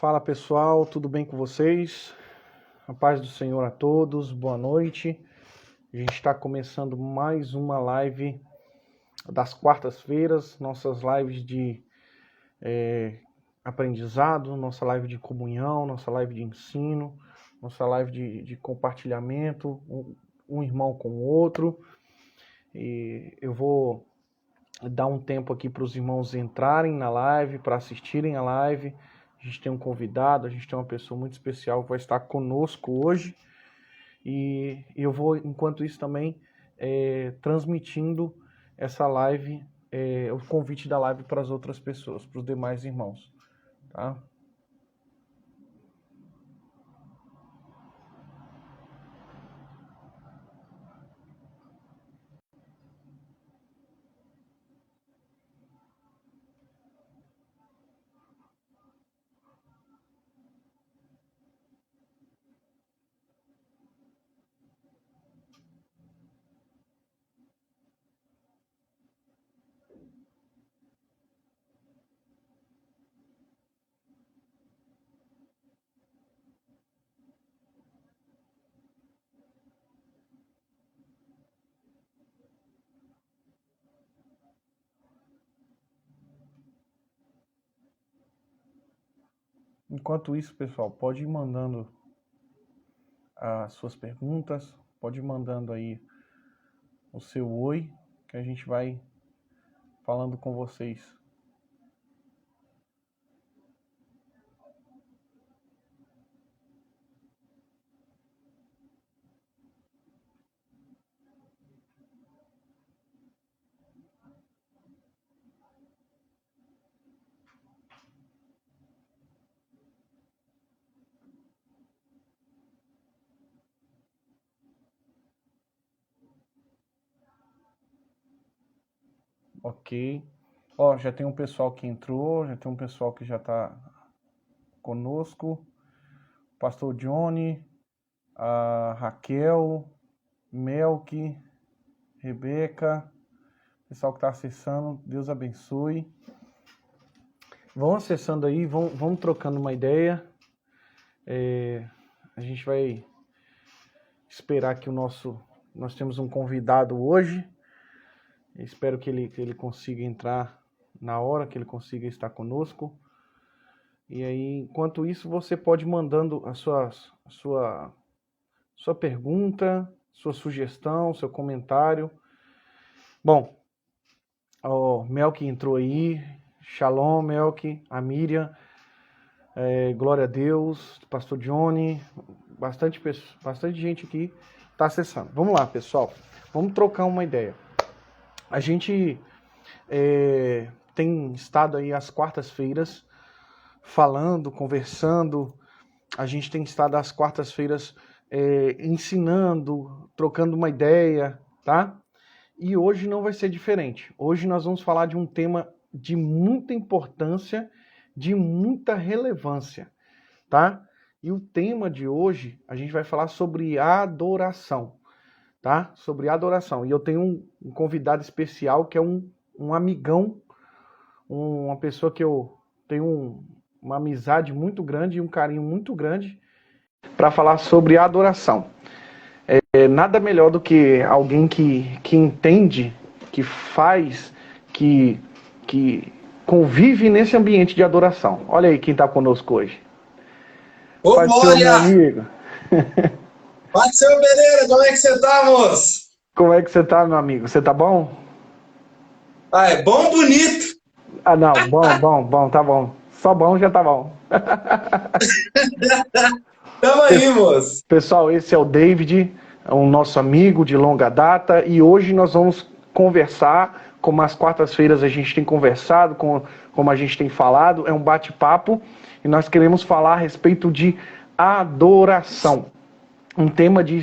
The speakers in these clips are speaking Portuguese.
Fala pessoal, tudo bem com vocês? A paz do Senhor a todos, boa noite. A gente está começando mais uma live das quartas-feiras, nossas lives de aprendizado, nossa live de comunhão, nossa live de ensino, nossa live de compartilhamento, um irmão com o outro. E eu vou dar um tempo aqui para os irmãos entrarem na live, para assistirem a live. A gente tem um convidado, a gente tem uma pessoa muito especial que vai estar conosco hoje. E eu vou, enquanto isso, também transmitindo essa live, o convite da live para as outras pessoas, para os demais irmãos. Tá? Enquanto isso, pessoal, pode ir mandando as suas perguntas, pode ir mandando aí o seu oi, que a gente vai falando com vocês. Ok. Ó, já tem um pessoal que entrou, já tem um pessoal que já está conosco. Pastor Johnny, a Raquel, Melk, Rebeca, pessoal que está acessando, Deus abençoe. Vão acessando aí, vão trocando uma ideia. A gente vai esperar que nós temos um convidado hoje. Espero que ele consiga entrar na hora, que ele consiga estar conosco. E aí, enquanto isso, você pode ir mandando a sua pergunta, sua sugestão, seu comentário. Bom, o Melk entrou aí. Shalom, Melk, a Miriam, glória a Deus, Pastor Johnny, bastante gente aqui está acessando. Vamos lá, pessoal, vamos trocar uma ideia. A gente tem estado aí às quartas-feiras falando, conversando, a gente tem estado às quartas-feiras ensinando, trocando uma ideia, tá? E hoje não vai ser diferente. Hoje nós vamos falar de um tema de muita importância, de muita relevância, tá? E o tema de hoje, a gente vai falar sobre adoração, tá? Sobre adoração. E eu tenho um convidado especial que é um amigão, uma pessoa que eu tenho uma amizade muito grande e um carinho muito grande para falar sobre adoração. Nada melhor do que alguém que entende, que faz, que convive nesse ambiente de adoração. Olha aí quem está conosco hoje. Ô, Glória! Amigo. Pode ser, Pereira, como é que você tá, moço? Como é que você tá, meu amigo? Você tá bom? Ah, é bom, bonito. Ah, não, bom, tá bom. Só bom já tá bom. Tamo aí, moço. Pessoal, esse é o David, o nosso amigo de longa data, e hoje nós vamos conversar, como às quartas-feiras a gente tem conversado, como a gente tem falado, é um bate-papo, e nós queremos falar a respeito de adoração. Um tema de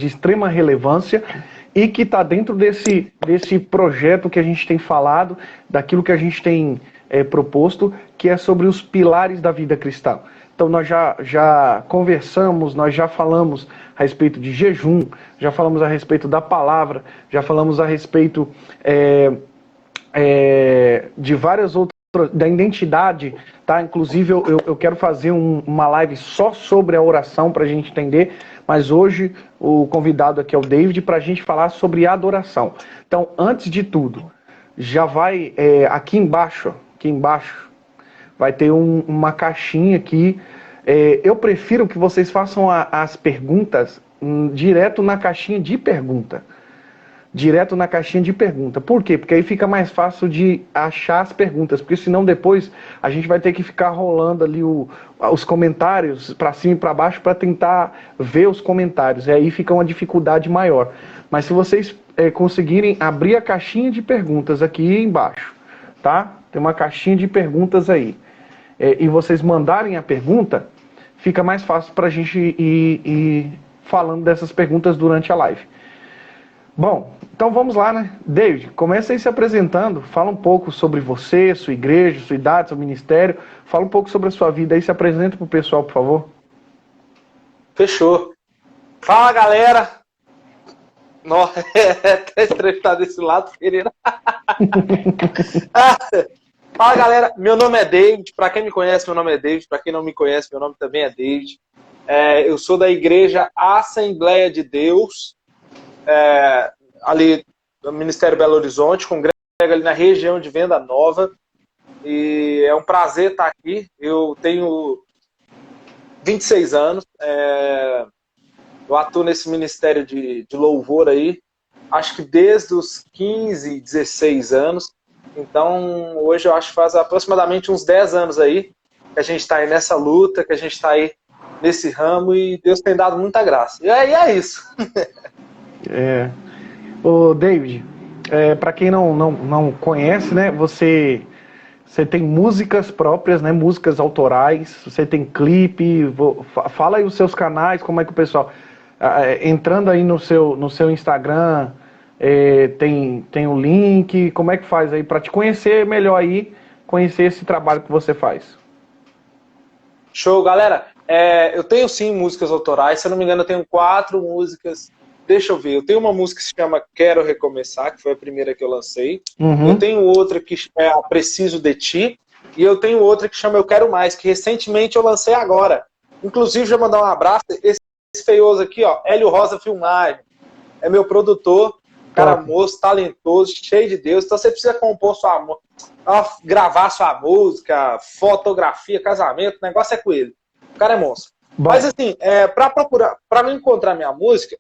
extrema relevância e que está dentro desse projeto que a gente tem falado, daquilo que a gente tem proposto, que é sobre os pilares da vida cristã. Então nós já conversamos, nós já falamos a respeito de jejum, já falamos a respeito da palavra, já falamos a respeito de várias outras da identidade, tá? Inclusive eu quero fazer uma live só sobre a oração para a gente entender, mas hoje o convidado aqui é o David para a gente falar sobre adoração. Então, antes de tudo, já vai aqui embaixo vai ter uma caixinha aqui. Eu prefiro que vocês façam as perguntas direto na caixinha de pergunta. Direto na caixinha de pergunta. Por quê? Porque aí fica mais fácil de achar as perguntas, porque senão depois a gente vai ter que ficar rolando ali os comentários para cima e para baixo para tentar ver os comentários, e aí fica uma dificuldade maior. Mas se vocês conseguirem abrir a caixinha de perguntas aqui embaixo, tá? Tem uma caixinha de perguntas aí, e vocês mandarem a pergunta, fica mais fácil para a gente ir falando dessas perguntas durante a live. Bom, então vamos lá, né? David, começa aí se apresentando, fala um pouco sobre você, sua igreja, sua idade, seu ministério, fala um pouco sobre a sua vida aí, se apresenta pro pessoal, por favor. Fechou. Fala, galera! Nossa, até estranho desse lado, Pereira. Fala, galera, meu nome é David, para quem me conhece, meu nome é David, para quem não me conhece, meu nome também é David. Eu sou da igreja Assembleia de Deus, ali no Ministério Belo Horizonte, congrego ali na região de Venda Nova, e é um prazer estar aqui. Eu tenho 26 anos, eu atuo nesse ministério de louvor aí, acho que desde os 15, 16 anos, então hoje eu acho que faz aproximadamente uns 10 anos aí que a gente está aí nessa luta, que a gente está aí nesse ramo, e Deus tem dado muita graça. E é isso. Ô David, para quem não conhece, né, você tem músicas próprias, né, músicas autorais, você tem clipe, fala aí os seus canais, como é que o pessoal, entrando aí no seu Instagram, tem o link, como é que faz aí, para te conhecer melhor aí, conhecer esse trabalho que você faz. Show, galera. Eu tenho sim músicas autorais, se eu não me engano eu tenho 4 músicas. Deixa eu ver, eu tenho uma música que se chama Quero Recomeçar, que foi a primeira que eu lancei. Eu tenho outra que é Preciso de Ti, e eu tenho outra que chama Eu Quero Mais, que recentemente eu lancei agora. Inclusive, já mandar um abraço, esse feioso aqui, ó, Hélio Rosa Filmagem, é meu produtor, cara moço, talentoso, cheio de Deus. Então você precisa compor gravar sua música, fotografia, casamento, o negócio é com ele. O cara é monstro. Bom. Mas assim, para me encontrar minha música,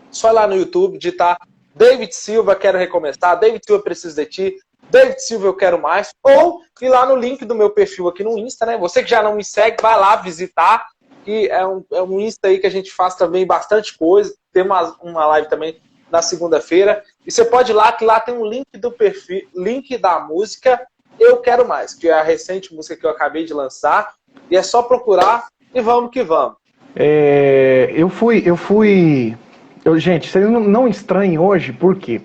só ir lá no YouTube, digitar David Silva, Quero Recomeçar, David Silva, Preciso de Ti, David Silva, Eu Quero Mais, ou ir lá no link do meu perfil aqui no Insta, né? Você que já não me segue, vai lá visitar, que é um Insta aí que a gente faz também bastante coisa, tem uma live também na segunda-feira, e você pode ir lá, que lá tem um link do perfil, link da música Eu Quero Mais, que é a recente música que eu acabei de lançar, e é só procurar e vamos que vamos. Gente, vocês não estranhem hoje, porque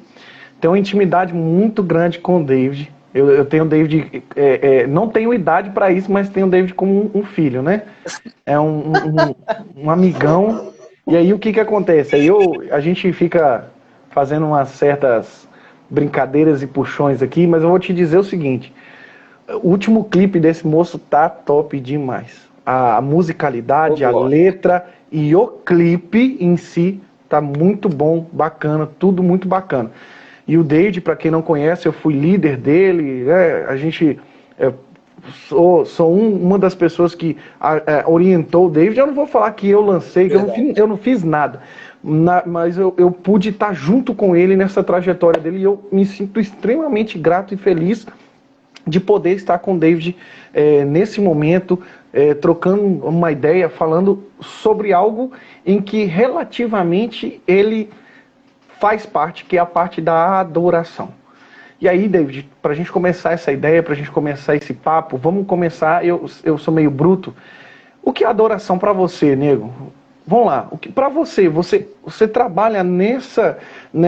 tem uma intimidade muito grande com o David. Eu tenho o David, não tenho idade para isso, mas tenho o David como um filho, né? É um amigão. E aí o que acontece? Aí a gente fica fazendo umas certas brincadeiras e puxões aqui, mas eu vou te dizer o seguinte: o último clipe desse moço tá top demais. A musicalidade, a letra e o clipe em si tá muito bom, bacana, tudo muito bacana. E o David, para quem não conhece, eu fui líder dele, a gente... sou uma das pessoas que orientou o David. Eu não vou falar que eu lancei, que eu não fiz nada, mas eu pude estar junto com ele nessa trajetória dele, e eu me sinto extremamente grato e feliz de poder estar com o David nesse momento, trocando uma ideia, falando sobre algo em que relativamente ele faz parte, que é a parte da adoração. E aí, David, para a gente começar essa ideia, para a gente começar esse papo, vamos começar, eu sou meio bruto. O que é adoração para você, nego? Vamos lá, para você trabalha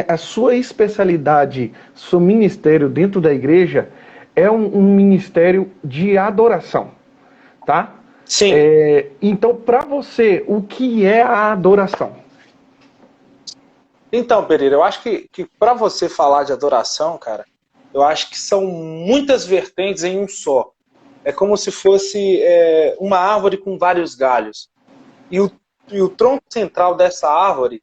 a sua especialidade, seu ministério dentro da igreja é um ministério de adoração, tá? Sim. Então, para você, o que é a adoração? Então, Pereira, eu acho que para você falar de adoração, cara, Eu acho que são muitas vertentes em um só. É como se fosse uma árvore com vários galhos. E o tronco central dessa árvore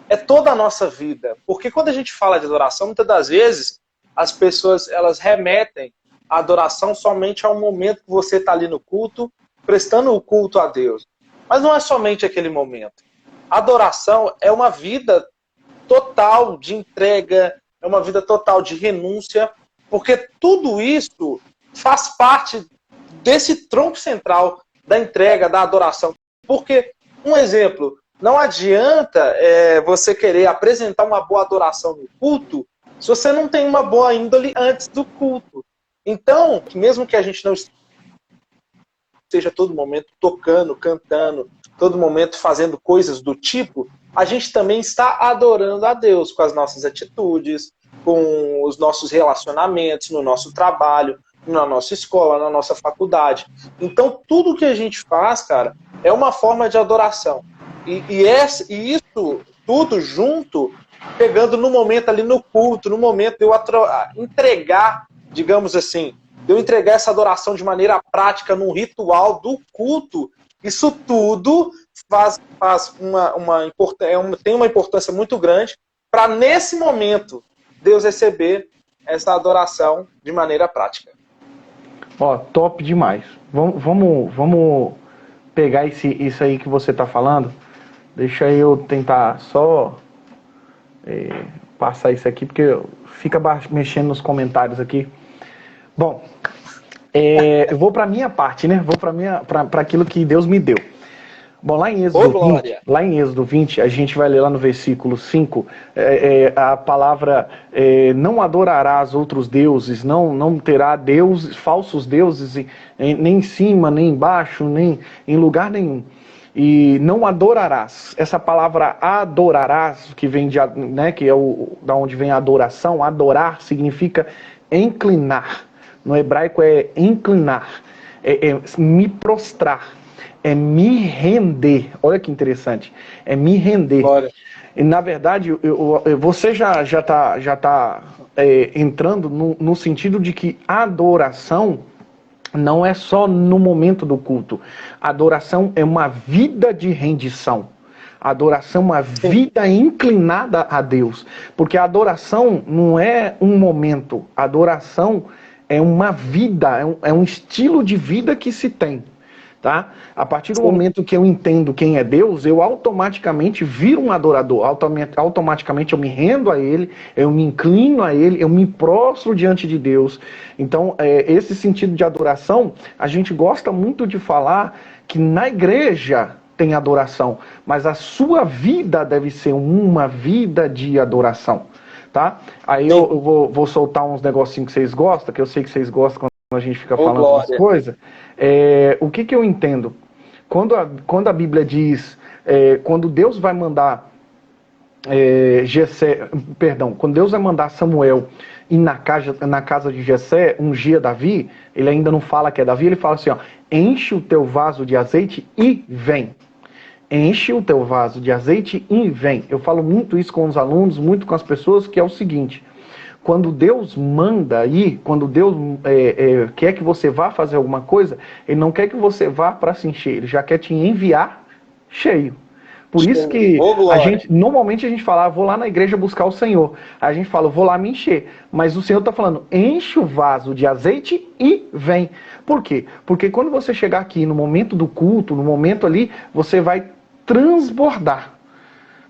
é toda a nossa vida. Porque quando a gente fala de adoração, muitas das vezes as pessoas elas remetem a adoração somente ao momento que você está ali no culto, prestando o culto a Deus. Mas não é somente aquele momento. A adoração é uma vida total de entrega, é uma vida total de renúncia, porque tudo isso faz parte desse tronco central da entrega, da adoração. Porque, um exemplo, não adianta você querer apresentar uma boa adoração no culto se você não tem uma boa índole antes do culto. Então, mesmo que a gente não esteja todo momento tocando, cantando, todo momento fazendo coisas do tipo, a gente também está adorando a Deus com as nossas atitudes, com os nossos relacionamentos, no nosso trabalho, na nossa escola, na nossa faculdade. Então, tudo que a gente faz, cara, é uma forma de adoração. E isso tudo junto, pegando no momento ali no culto, no momento de eu entregar, digamos assim, de eu entregar essa adoração de maneira prática num ritual do culto, isso tudo tem uma importância muito grande para, nesse momento, Deus receber essa adoração de maneira prática. Ó, top demais. Vamos pegar isso aí que você está falando. Deixa eu tentar só passar isso aqui, porque fica mexendo nos comentários aqui. Bom, eu vou para a minha parte, né? Vou para aquilo que Deus me deu. Bom, lá em Êxodo 20, a gente vai ler lá no versículo 5, a palavra não adorarás outros deuses, não terá falsos deuses, nem em cima, nem embaixo, nem em lugar nenhum. E não adorarás. Essa palavra adorarás, que vem que é da onde vem a adoração, adorar significa inclinar. No hebraico é inclinar, me prostrar. É me render. Olha que interessante. É me render. Glória. E, na verdade, você já está entrando no sentido de que a adoração não é só no momento do culto. A adoração é uma vida de rendição. A adoração é uma vida inclinada a Deus. Porque a adoração não é um momento. A adoração é uma vida, é um estilo de vida que se tem. Tá? A partir do momento que eu entendo quem é Deus, eu automaticamente viro um adorador, automaticamente eu me rendo a Ele, eu me inclino a Ele, eu me prostro diante de Deus. Então, esse sentido de adoração, a gente gosta muito de falar que na igreja tem adoração, mas a sua vida deve ser uma vida de adoração. Tá? Aí eu vou soltar uns negocinhos que vocês gostam, que eu sei que vocês gostam quando a gente fica falando das coisas. O que eu entendo? Quando a Bíblia diz, quando Deus vai mandar quando Deus vai mandar Samuel ir na casa de Jessé, ungir Davi, ele ainda não fala que é Davi, ele fala assim, ó, enche o teu vaso de azeite e vem. Enche o teu vaso de azeite e vem. Eu falo muito isso com os alunos, muito com as pessoas, que é o seguinte: quando Deus manda ir, quando Deus quer que você vá fazer alguma coisa, Ele não quer que você vá para se encher, Ele já quer te enviar cheio. Por isso que normalmente a gente fala, vou lá na igreja buscar o Senhor. Aí a gente fala, vou lá me encher. Mas o Senhor está falando, enche o vaso de azeite e vem. Por quê? Porque quando você chegar aqui no momento do culto, no momento ali, você vai transbordar.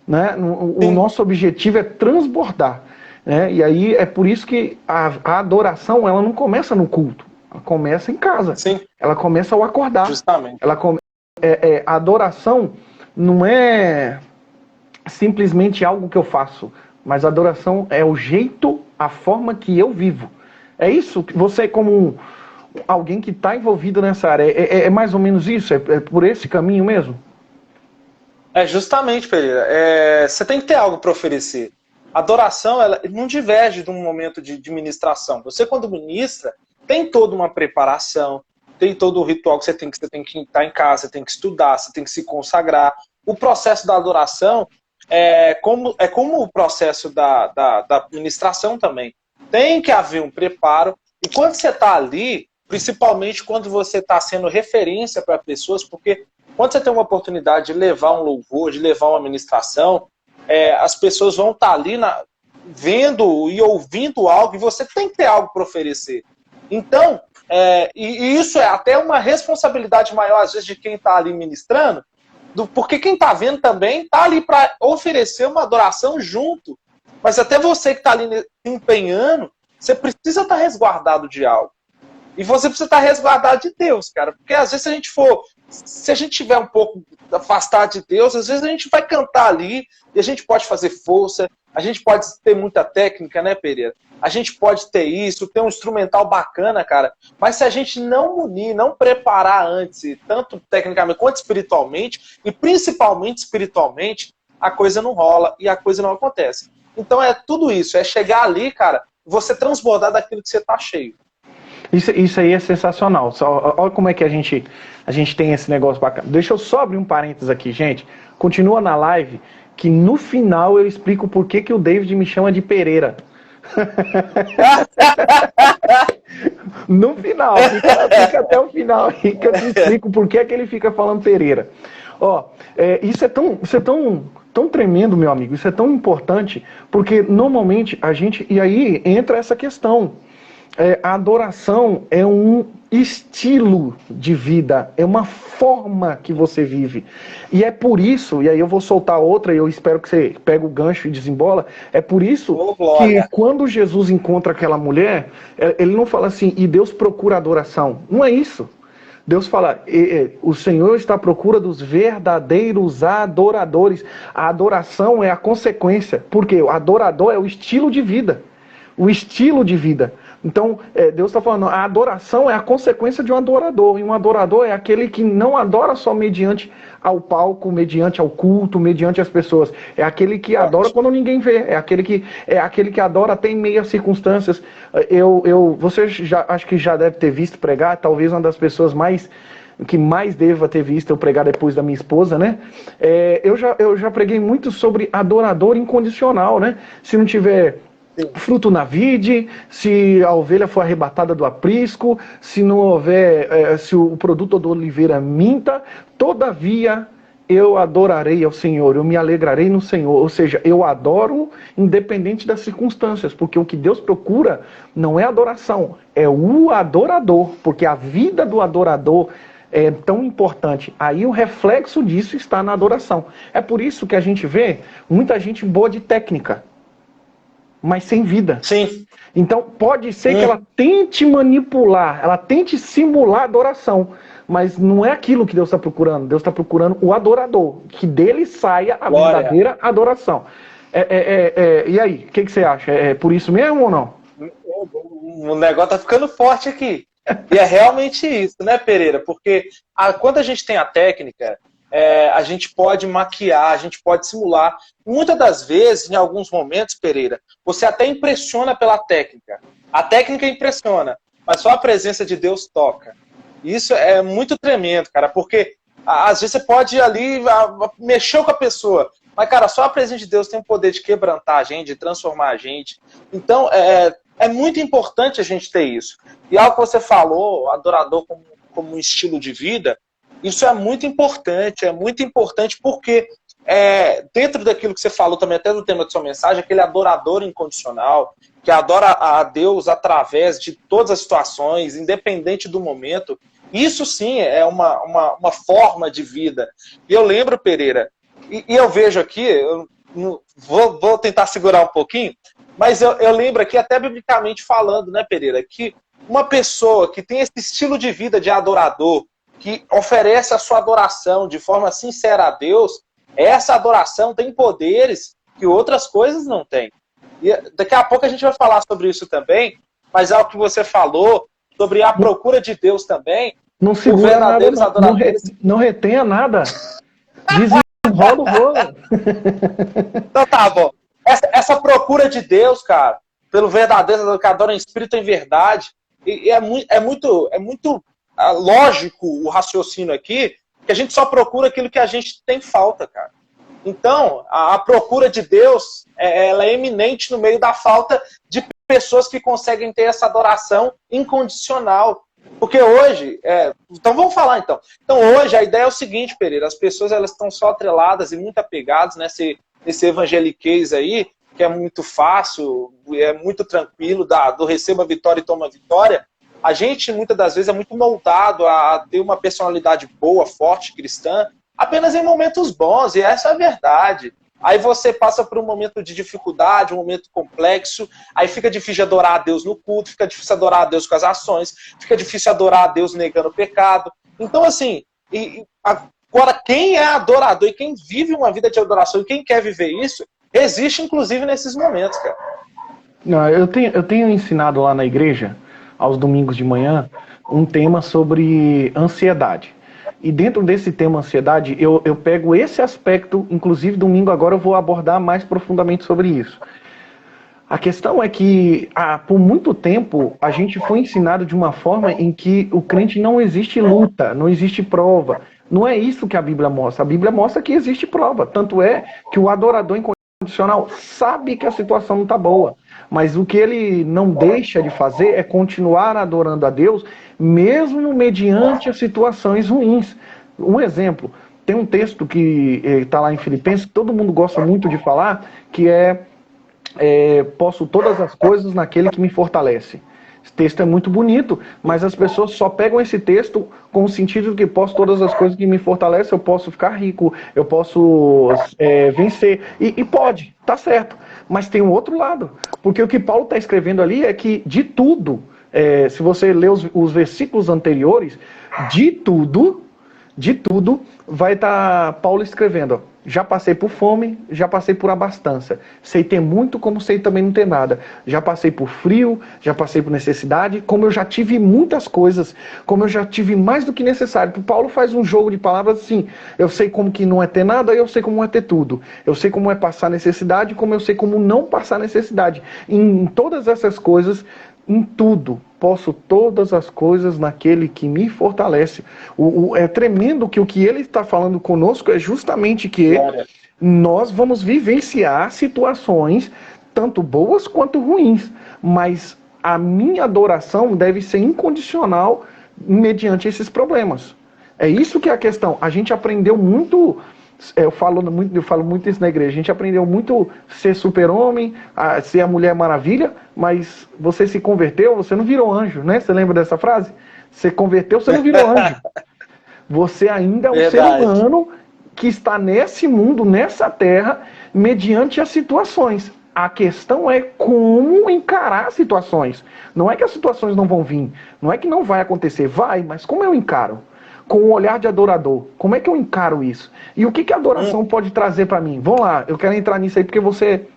Né? O nosso objetivo é transbordar. E aí é por isso que a adoração ela não começa no culto, ela começa em casa. Sim. Ela começa ao acordar. Justamente. A adoração não é simplesmente algo que eu faço, mas a adoração é o jeito, a forma que eu vivo. É isso que você, como alguém que está envolvido nessa área, é mais ou menos isso? É por esse caminho mesmo? Justamente, Pereira. Você tem que ter algo para oferecer. A adoração ela não diverge de um momento de ministração. Você, quando ministra, tem toda uma preparação, tem todo o ritual que você tem que estar em casa, você tem que estudar, você tem que se consagrar. O processo da adoração é como o processo da ministração também. Tem que haver um preparo. E quando você está ali, principalmente quando você está sendo referência para pessoas, porque quando você tem uma oportunidade de levar um louvor, de levar uma ministração, as pessoas vão estar ali vendo e ouvindo algo, e você tem que ter algo para oferecer. Então, e isso é até uma responsabilidade maior, às vezes, de quem está ali ministrando, porque quem está vendo também está ali para oferecer uma adoração junto. Mas até você que está ali se empenhando, você precisa estar resguardado de algo. E você precisa estar resguardado de Deus, cara. Porque às vezes se a gente estiver um pouco afastado de Deus, às vezes a gente vai cantar ali e a gente pode fazer força, a gente pode ter muita técnica, né, Pereira? A gente pode ter isso, ter um instrumental bacana, cara. Mas se a gente não munir, não preparar antes, tanto tecnicamente quanto espiritualmente, e principalmente espiritualmente, a coisa não rola e a coisa não acontece. Então é tudo isso, é chegar ali, cara, você transbordar daquilo que você tá cheio. Isso aí é sensacional. Olha como é que a gente tem esse negócio bacana. Deixa eu só abrir um parênteses aqui, gente. Continua na live, que no final eu explico por que o David me chama de Pereira. No final, fica até o final aí que eu te explico por que ele fica falando Pereira. Isso é tão tremendo, meu amigo, isso é tão importante, porque normalmente a gente, e aí entra essa questão, a adoração é um estilo de vida, é uma forma que você vive. E é por isso, e aí eu vou soltar outra, e eu espero que você pegue o gancho e desembola, é por isso que quando Jesus encontra aquela mulher, ele não fala assim, e Deus procura adoração. Não é isso. Deus fala, o Senhor está à procura dos verdadeiros adoradores. A adoração é a consequência, porque o adorador é o estilo de vida. O estilo de vida. Então, Deus está falando, a adoração é a consequência de um adorador. E um adorador é aquele que não adora só mediante ao palco, mediante ao culto, mediante as pessoas. É aquele que adora quando ninguém vê. É aquele que adora até em meio às circunstâncias. Você acho que já deve ter visto pregar, talvez uma das pessoas que mais deva ter visto eu pregar depois da minha esposa, né? Eu já preguei muito sobre adorador incondicional, né? Se não tiver fruto na vide, se a ovelha for arrebatada do aprisco, se não houver, se o produto da oliveira minta, todavia eu adorarei ao Senhor, eu me alegrarei no Senhor. Ou seja, eu adoro independente das circunstâncias, porque o que Deus procura não é adoração, é o adorador, porque a vida do adorador é tão importante. Aí o reflexo disso está na adoração. É por isso que a gente vê muita gente boa de técnica, mas sem vida. Sim. Então pode ser que ela tente manipular, ela tente simular adoração, mas não é aquilo que Deus está procurando. Deus está procurando o adorador, que dele saia a verdadeira adoração. E aí, o que você acha? É por isso mesmo ou não? O negócio tá ficando forte aqui. E é realmente isso, né, Pereira? Porque quando a gente tem a técnica, a gente pode maquiar, a gente pode simular. Muitas das vezes, em alguns momentos, Pereira, você até impressiona pela técnica. A técnica impressiona, mas só a presença de Deus toca. Isso é muito tremendo, cara, porque às vezes você pode ir ali, mexer com a pessoa, mas, cara, só a presença de Deus tem o poder de quebrantar a gente, de transformar a gente. Então, é muito importante a gente ter isso. E algo que você falou, adorador como um estilo de vida, isso é muito importante porque dentro daquilo que você falou também, até do tema de sua mensagem, aquele adorador incondicional, que adora a Deus através de todas as situações, independente do momento, isso sim é uma forma de vida. E eu lembro, Pereira, e eu vejo aqui, vou tentar segurar um pouquinho, mas eu lembro aqui, até biblicamente falando, né, Pereira, que uma pessoa que tem esse estilo de vida de adorador, que oferece a sua adoração de forma sincera a Deus, essa adoração tem poderes que outras coisas não têm. E daqui a pouco a gente vai falar sobre isso também, mas é o que você falou, sobre a procura de Deus também. Não segura nada, não retenha nada. Desenrola o rolo. Então tá bom. Essa procura de Deus, cara, pelo verdadeiro, que adora em espírito e em verdade, e é muito lógico o raciocínio aqui, que a gente só procura aquilo que a gente tem falta, cara. Então, a procura de Deus ela é eminente no meio da falta de pessoas que conseguem ter essa adoração incondicional. Porque hoje, então vamos falar então. Então hoje a ideia é o seguinte, Pereira, as pessoas elas estão só atreladas e muito apegadas nesse evangeliquez aí, que é muito fácil, é muito tranquilo, do receba vitória e toma vitória. A gente muitas das vezes é muito moldado a ter uma personalidade boa, forte, cristã, apenas em momentos bons, e essa é a verdade. Aí você passa por um momento de dificuldade, um momento complexo, aí fica difícil adorar a Deus no culto, fica difícil adorar a Deus com as ações, fica difícil adorar a Deus negando o pecado. Então, assim, agora quem é adorador e quem vive uma vida de adoração e quem quer viver isso, existe inclusive nesses momentos, cara. Não, eu tenho ensinado lá na igreja, aos domingos de manhã, um tema sobre ansiedade. E dentro desse tema ansiedade, eu pego esse aspecto, inclusive domingo agora eu vou abordar mais profundamente sobre isso. A questão é que, por muito tempo, a gente foi ensinado de uma forma em que o crente não existe luta, não existe prova. Não é isso que a Bíblia mostra. A Bíblia mostra que existe prova. Tanto é que o adorador incondicional sabe que a situação não está boa. Mas o que ele não deixa de fazer é continuar adorando a Deus, mesmo mediante as situações ruins. Um exemplo, tem um texto que está lá em Filipenses, que todo mundo gosta muito de falar, que posso todas as coisas naquele que me fortalece. Esse texto é muito bonito, mas as pessoas só pegam esse texto com o sentido de que posso todas as coisas que me fortalecem, eu posso ficar rico, eu posso vencer. E pode, tá certo. Mas tem um outro lado. Porque o que Paulo está escrevendo ali é que de tudo, se você ler os versículos anteriores, de tudo vai estar Paulo escrevendo, ó, já passei por fome, já passei por abastança, sei ter muito como sei também não ter nada, já passei por frio, já passei por necessidade, como eu já tive muitas coisas, como eu já tive mais do que necessário. Paulo faz um jogo de palavras assim, eu sei como que não é ter nada, eu sei como é ter tudo, eu sei como é passar necessidade, como eu sei como não passar necessidade. Em todas essas coisas, em tudo, posso todas as coisas naquele que me fortalece. É tremendo que o que ele está falando conosco é justamente que nós vamos vivenciar situações tanto boas quanto ruins, mas a minha adoração deve ser incondicional mediante esses problemas. É isso que é a questão. A gente aprendeu muito... Eu falo muito isso na igreja. A gente aprendeu muito a ser super-homem, a ser a Mulher Maravilha, mas você se converteu, você não virou anjo, né? Você lembra dessa frase? Você converteu, você não virou anjo. Você ainda é um ser humano que está nesse mundo, nessa terra, mediante as situações. A questão é como encarar as situações. Não é que as situações não vão vir, não é que não vai acontecer, vai, mas como eu encaro? Com o olhar de adorador. Como é que eu encaro isso? E o que a adoração pode trazer para mim? Vamos lá, eu quero entrar nisso aí porque você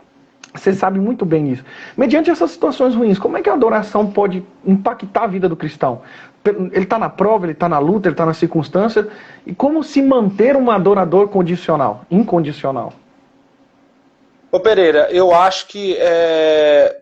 sabe muito bem isso. Mediante essas situações ruins, como é que a adoração pode impactar a vida do cristão? Ele está na prova, ele está na luta, ele está na circunstância. E como se manter um adorador incondicional? Ô Pereira, eu acho que,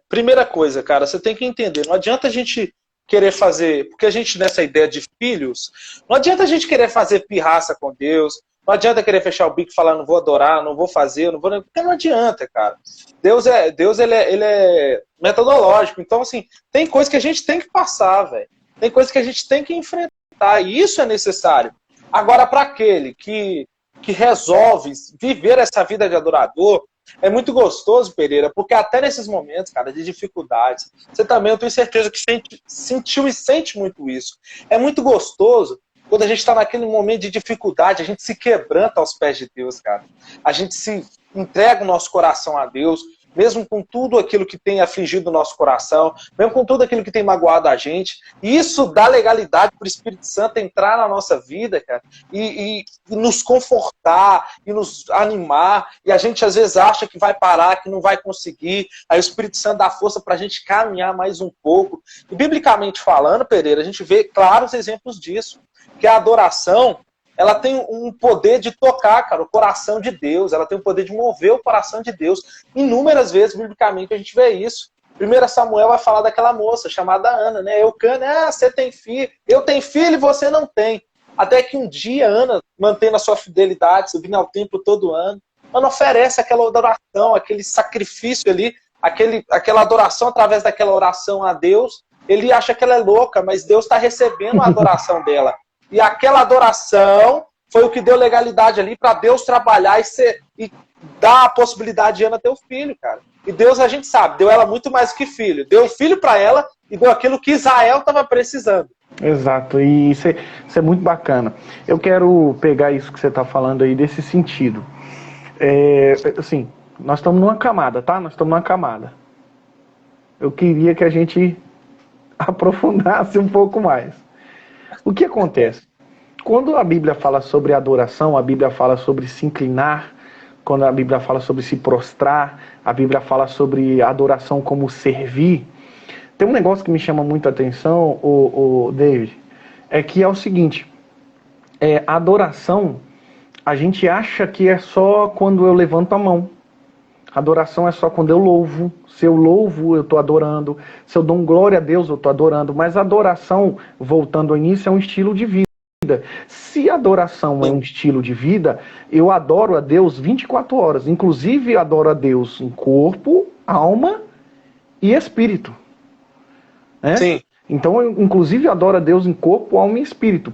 primeira coisa, cara, você tem que entender, não adianta a gente querer fazer, porque a gente nessa ideia de filhos, não adianta a gente querer fazer pirraça com Deus, não adianta querer fechar o bico e falar, não vou adorar, não vou fazer, não vou... Porque não adianta, cara. Deus ele é metodológico, então assim, tem coisa que a gente tem que passar, velho. Tem coisa que a gente tem que enfrentar, e isso é necessário. Agora, para aquele que resolve viver essa vida de adorador, é muito gostoso, Pereira, porque até nesses momentos, cara, de dificuldades, você também, eu tenho certeza que sentiu e sente muito isso. É muito gostoso quando a gente está naquele momento de dificuldade, a gente se quebranta aos pés de Deus, cara. A gente se entrega o nosso coração a Deus, mesmo com tudo aquilo que tem afligido o nosso coração, mesmo com tudo aquilo que tem magoado a gente. E isso dá legalidade para o Espírito Santo entrar na nossa vida, cara, e nos confortar, e nos animar. E a gente às vezes acha que vai parar, que não vai conseguir. Aí o Espírito Santo dá força para a gente caminhar mais um pouco. E biblicamente falando, Pereira, a gente vê claros exemplos disso. Que a adoração, ela tem um poder de tocar, cara, o coração de Deus. Ela tem o poder de mover o coração de Deus. Inúmeras vezes, biblicamente, a gente vê isso. 1 Samuel vai falar daquela moça chamada Ana, né? Eucana, você tem filho, eu tenho filho e você não tem. Até que um dia, Ana, mantendo a sua fidelidade, subindo ao templo todo ano, mano, oferece aquela adoração, aquele sacrifício ali, aquela adoração através daquela oração a Deus. Ele acha que ela é louca, mas Deus está recebendo a adoração dela. E aquela adoração foi o que deu legalidade ali para Deus trabalhar e dar a possibilidade de Ana ter o filho, cara. E Deus, a gente sabe, deu ela muito mais do que filho. Deu filho para ela e deu aquilo que Israel estava precisando. Exato, e isso é muito bacana. Eu quero pegar isso que você está falando aí, desse sentido. Assim, nós estamos numa camada, tá? Nós estamos numa camada. Eu queria que a gente aprofundasse um pouco mais. O que acontece? Quando a Bíblia fala sobre adoração, a Bíblia fala sobre se inclinar, quando a Bíblia fala sobre se prostrar, a Bíblia fala sobre adoração como servir. Tem um negócio que me chama muito a atenção, o David, é que é o seguinte, adoração, a gente acha que é só quando eu levanto a mão. Adoração é só quando eu louvo. Se eu louvo, eu estou adorando. Se eu dou glória a Deus, eu estou adorando. Mas adoração, voltando ao início, é um estilo de vida. Se adoração é um estilo de vida, eu adoro a Deus 24 horas. Inclusive, eu adoro a Deus em corpo, alma e espírito. Né? Sim. Então, eu, inclusive, adoro a Deus em corpo, alma e espírito.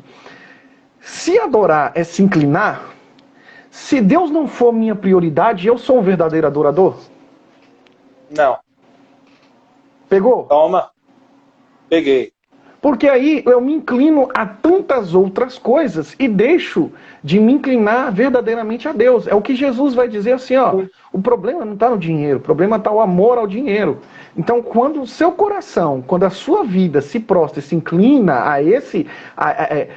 Se adorar é se inclinar, se Deus não for minha prioridade, eu sou um verdadeiro adorador? Não. Pegou? Toma. Peguei. Porque aí eu me inclino a tantas outras coisas e deixo de me inclinar verdadeiramente a Deus. É o que Jesus vai dizer assim, ó, o problema não está no dinheiro, o problema está o amor ao dinheiro. Então, quando o seu coração, quando a sua vida se prostra e se inclina a esse,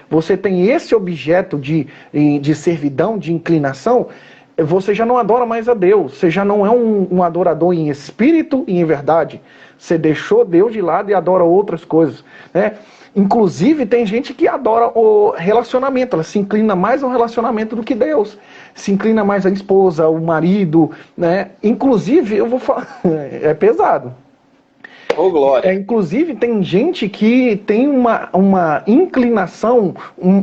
você tem esse objeto de servidão, de inclinação, você já não adora mais a Deus, você já não é um adorador em espírito e em verdade. Você deixou Deus de lado e adora outras coisas, né? Inclusive, tem gente que adora o relacionamento, ela se inclina mais ao relacionamento do que Deus. Se inclina mais à esposa, ao marido, né? Inclusive, eu vou falar, é pesado. Oh, glória. Inclusive, tem gente que tem uma inclinação,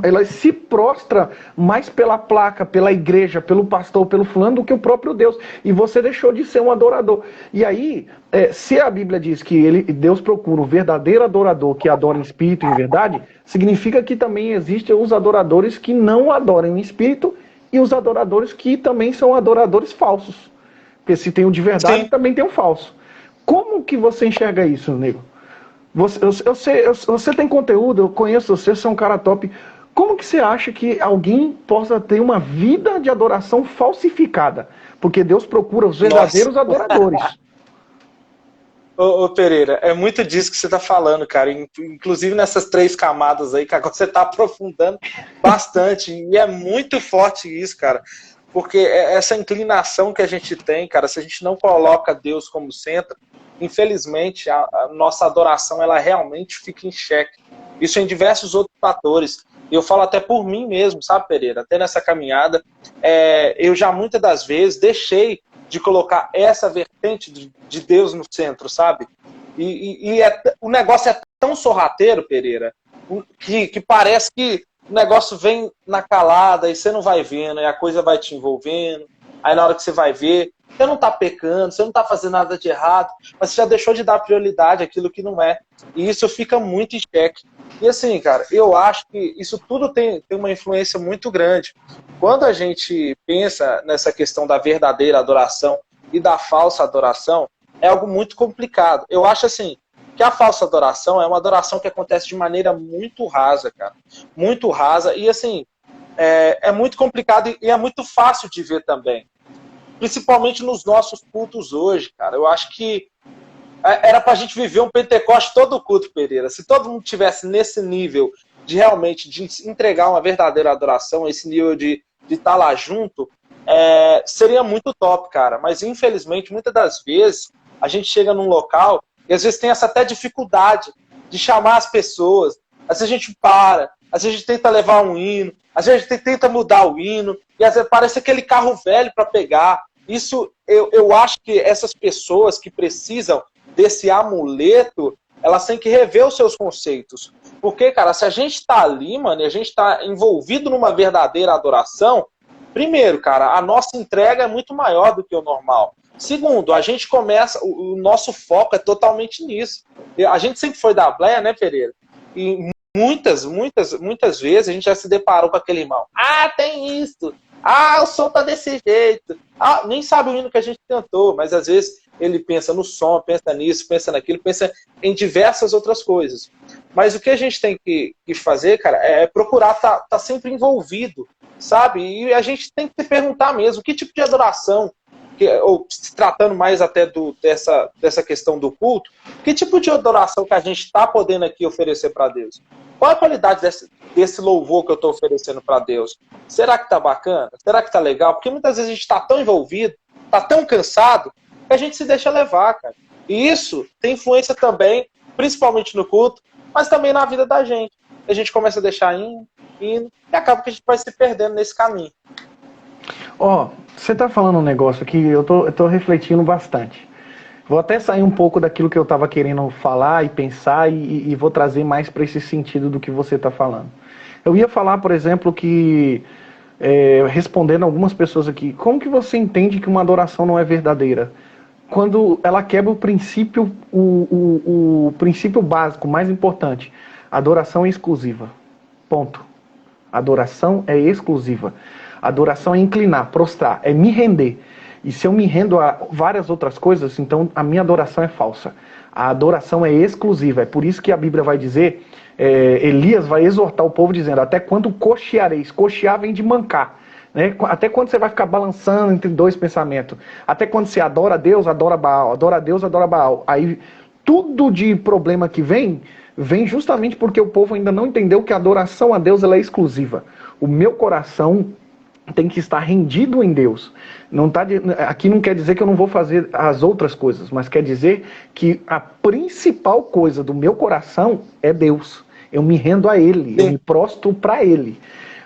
ela se prostra mais pela placa, pela igreja, pelo pastor, pelo fulano, do que o próprio Deus. E você deixou de ser um adorador. E aí, se a Bíblia diz que Deus procura o verdadeiro adorador que adora em espírito e em verdade, significa que também existem os adoradores que não adoram em espírito e os adoradores que também são adoradores falsos. Porque se tem o de verdade, sim, também tem o falso. Como que você enxerga isso, nego? Você tem conteúdo, eu conheço você é um cara top. Como que você acha que alguém possa ter uma vida de adoração falsificada? Porque Deus procura os verdadeiros adoradores. Ô Pereira, é muito disso que você está falando, cara. Inclusive nessas 3 camadas aí, que agora você está aprofundando bastante. E é muito forte isso, cara. Porque essa inclinação que a gente tem, cara, se a gente não coloca Deus como centro, infelizmente a nossa adoração ela realmente fica em xeque. Isso em diversos outros fatores. Eu falo até por mim mesmo, sabe, Pereira? Até nessa caminhada, eu já muitas das vezes deixei de colocar essa vertente de Deus no centro, sabe? O negócio é tão sorrateiro, Pereira, que parece que o negócio vem na calada e você não vai vendo, e a coisa vai te envolvendo. Aí na hora que você vai ver, você não está pecando, você não está fazendo nada de errado, mas você já deixou de dar prioridade àquilo que não é. E isso fica muito em xeque. E assim, cara, eu acho que isso tudo tem uma influência muito grande. Quando a gente pensa nessa questão da verdadeira adoração e da falsa adoração, é algo muito complicado. Eu acho assim, que a falsa adoração é uma adoração que acontece de maneira muito rasa, cara. Muito rasa. E assim, é muito complicado e é muito fácil de ver também. Principalmente nos nossos cultos hoje, cara. Eu acho que era pra gente viver um Pentecoste todo culto, Pereira. Se todo mundo tivesse nesse nível de realmente de entregar uma verdadeira adoração, esse nível de estar lá junto, seria muito top, cara. Mas infelizmente, muitas das vezes, a gente chega num local e às vezes tem essa até dificuldade de chamar as pessoas. Às vezes a gente para, às vezes a gente tenta levar um hino, às vezes a gente tenta mudar o hino, e às vezes parece aquele carro velho para pegar. Isso, eu acho que essas pessoas que precisam desse amuleto, elas têm que rever os seus conceitos. Porque, cara, se a gente está ali, mano, e a gente está envolvido numa verdadeira adoração, primeiro, cara, a nossa entrega é muito maior do que o normal. Segundo, a gente começa, o nosso foco é totalmente nisso. A gente sempre foi da Bleia, né, Pereira? E muitas vezes a gente já se deparou com aquele irmão. Ah, tem isso. Ah, o som tá desse jeito. Ah, nem sabe o hino que a gente cantou, mas às vezes ele pensa no som, pensa nisso, pensa naquilo, pensa em diversas outras coisas. Mas o que a gente tem que fazer, cara, é procurar tá sempre envolvido, sabe? E a gente tem que se perguntar mesmo que tipo de adoração, ou se tratando mais até dessa questão do culto, que tipo de adoração que a gente está podendo aqui oferecer para Deus? Qual a qualidade desse louvor que eu estou oferecendo para Deus? Será que está bacana? Será que está legal? Porque muitas vezes a gente está tão envolvido, está tão cansado, que a gente se deixa levar, cara. E isso tem influência também, principalmente no culto, mas também na vida da gente. A gente começa a deixar indo, e acaba que a gente vai se perdendo nesse caminho. Ó, você tá falando um negócio aqui, eu tô refletindo bastante. Vou até sair um pouco daquilo que eu tava querendo falar e pensar e vou trazer mais para esse sentido do que você tá falando. Eu ia falar, por exemplo, que respondendo algumas pessoas aqui, como que você entende que uma adoração não é verdadeira? Quando ela quebra o princípio, o princípio básico, mais importante. Adoração é exclusiva. Ponto. Adoração é exclusiva. Adoração é inclinar, prostrar, é me render. E se eu me rendo a várias outras coisas, então a minha adoração é falsa. A adoração é exclusiva. É por isso que a Bíblia vai dizer, Elias vai exortar o povo dizendo, até quando cocheareis? Cochear vem de mancar. Né? Até quando você vai ficar balançando entre dois pensamentos? Até quando você adora a Deus, adora Baal. Adora a Deus, adora Baal. Aí tudo de problema que vem justamente porque o povo ainda não entendeu que a adoração a Deus ela é exclusiva. O meu coração tem que estar rendido em Deus. Aqui não quer dizer que eu não vou fazer as outras coisas, mas quer dizer que a principal coisa do meu coração é Deus. Eu me rendo a Ele, eu me prostro para Ele.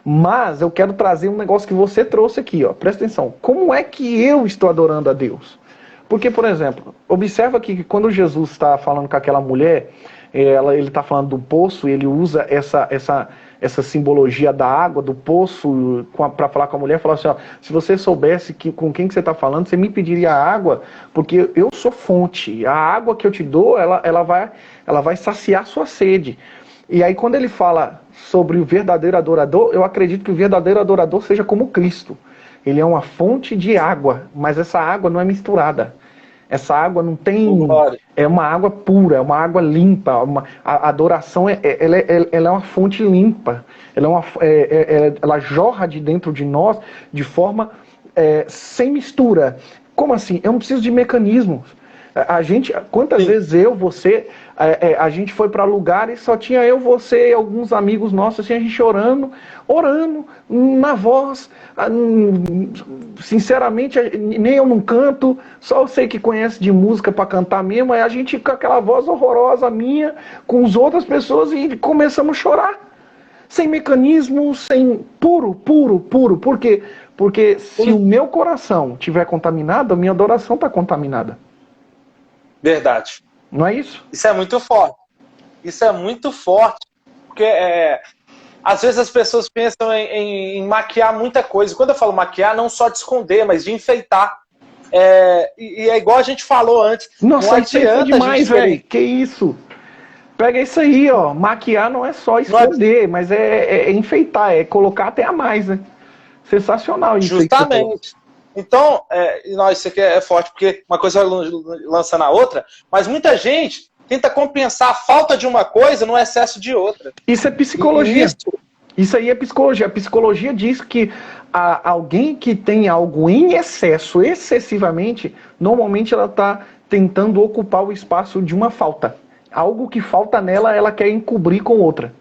Mas eu quero trazer um negócio que você trouxe aqui, ó. Presta atenção. Como é que eu estou adorando a Deus? Porque, por exemplo, observa aqui que quando Jesus está falando com aquela mulher, ele está falando do poço, e ele usa essa simbologia da água, do poço, para falar com a mulher, falar assim, ó, se você soubesse com quem que você está falando, você me pediria água, porque eu sou fonte, a água que eu te dou, ela vai saciar sua sede. E aí quando ele fala sobre o verdadeiro adorador, eu acredito que o verdadeiro adorador seja como Cristo. Ele é uma fonte de água, mas essa água não é misturada. Essa água não tem... É uma água pura, é uma água limpa. A adoração ela é uma fonte limpa. Ela jorra de dentro de nós de forma sem mistura. Como assim? Eu não preciso de mecanismos. Quantas vezes você, a gente foi para lugares, só tinha eu, você e alguns amigos nossos, assim, a gente orando na voz, sinceramente, nem eu não canto, só eu sei que conhece de música para cantar mesmo, aí a gente com aquela voz horrorosa minha, com as outras pessoas e começamos a chorar. Sem mecanismo, sem puro. Por quê? Porque se o meu coração estiver contaminado, a minha adoração está contaminada. Verdade. Não é isso? Isso é muito forte. Isso é muito forte. Porque às vezes as pessoas pensam em maquiar muita coisa. Quando eu falo maquiar, não só de esconder, mas de enfeitar. E é igual a gente falou antes. Nossa, não adianta demais, velho. Que isso? Pega isso aí, ó. Maquiar não é só esconder, mas é enfeitar, é colocar até a mais, né? Sensacional isso. Justamente. Então, isso aqui é forte, porque uma coisa vai lançando a outra, mas muita gente tenta compensar a falta de uma coisa no excesso de outra. Isso é psicologia. Isso aí é psicologia. A psicologia diz que alguém que tem algo em excesso, excessivamente, normalmente ela está tentando ocupar o espaço de uma falta. Algo que falta nela, ela quer encobrir com outra.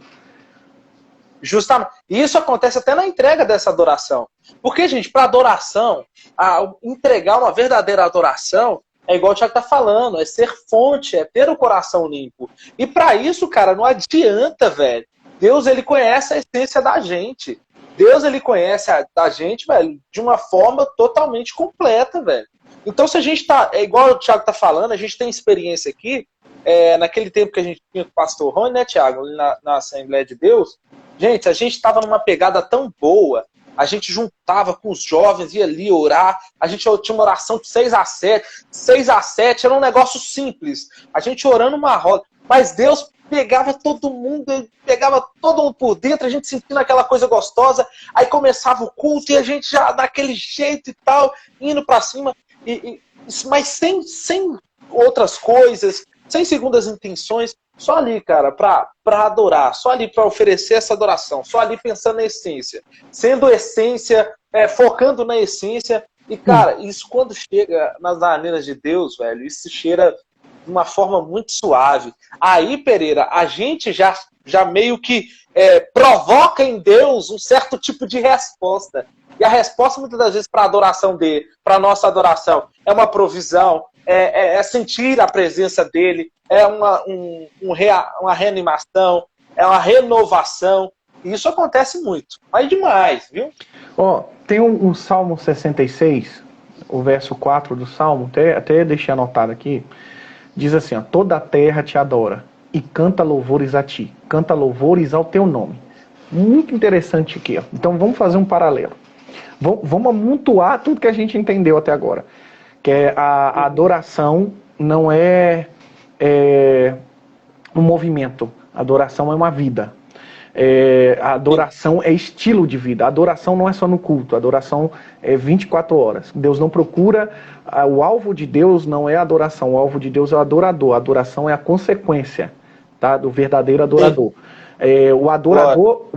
Justamente. E isso acontece até na entrega dessa adoração. Porque, gente, para adoração, entregar uma verdadeira adoração, é igual o Thiago tá falando, é ser fonte, é ter o coração limpo. E para isso, cara, não adianta, velho. Deus, ele conhece a essência da gente. Deus, ele conhece a gente, velho, de uma forma totalmente completa, velho. Então, se a gente tá, igual o Thiago tá falando, a gente tem experiência aqui, naquele tempo que a gente tinha com o pastor Rony, né, Thiago, na Assembleia de Deus, gente, a gente estava numa pegada tão boa, a gente juntava com os jovens, ia ali orar, a gente tinha uma oração de 6 a 7, 6 a 7 era um negócio simples, a gente orando uma roda, mas Deus pegava todo mundo por dentro, a gente sentindo aquela coisa gostosa, aí começava o culto e a gente já daquele jeito e tal, indo pra cima, mas sem outras coisas, sem segundas intenções, só ali, cara, pra adorar, só ali pra oferecer essa adoração, só ali pensando na essência, sendo essência, focando na essência, e cara, isso quando chega nas narinas de Deus, velho, isso cheira de uma forma muito suave. Aí, Pereira, a gente já meio que provoca em Deus um certo tipo de resposta. E a resposta, muitas das vezes, para a adoração dele, para a nossa adoração, é uma provisão, é sentir a presença dele, é uma reanimação, é uma renovação. E isso acontece muito, mas demais, viu? Tem um Salmo 66, o verso 4 do Salmo, até deixei anotado aqui, diz assim, ó, toda a terra te adora e canta louvores a ti, canta louvores ao teu nome. Muito interessante aqui, ó. Então vamos fazer um paralelo. Vamos amontoar tudo que a gente entendeu até agora. Que a adoração não é um movimento, a adoração é uma vida. A adoração é estilo de vida. A adoração não é só no culto, a adoração é 24 horas. Deus não procura, o alvo de Deus não é a adoração, o alvo de Deus é o adorador. A adoração é a consequência, tá, do verdadeiro adorador. O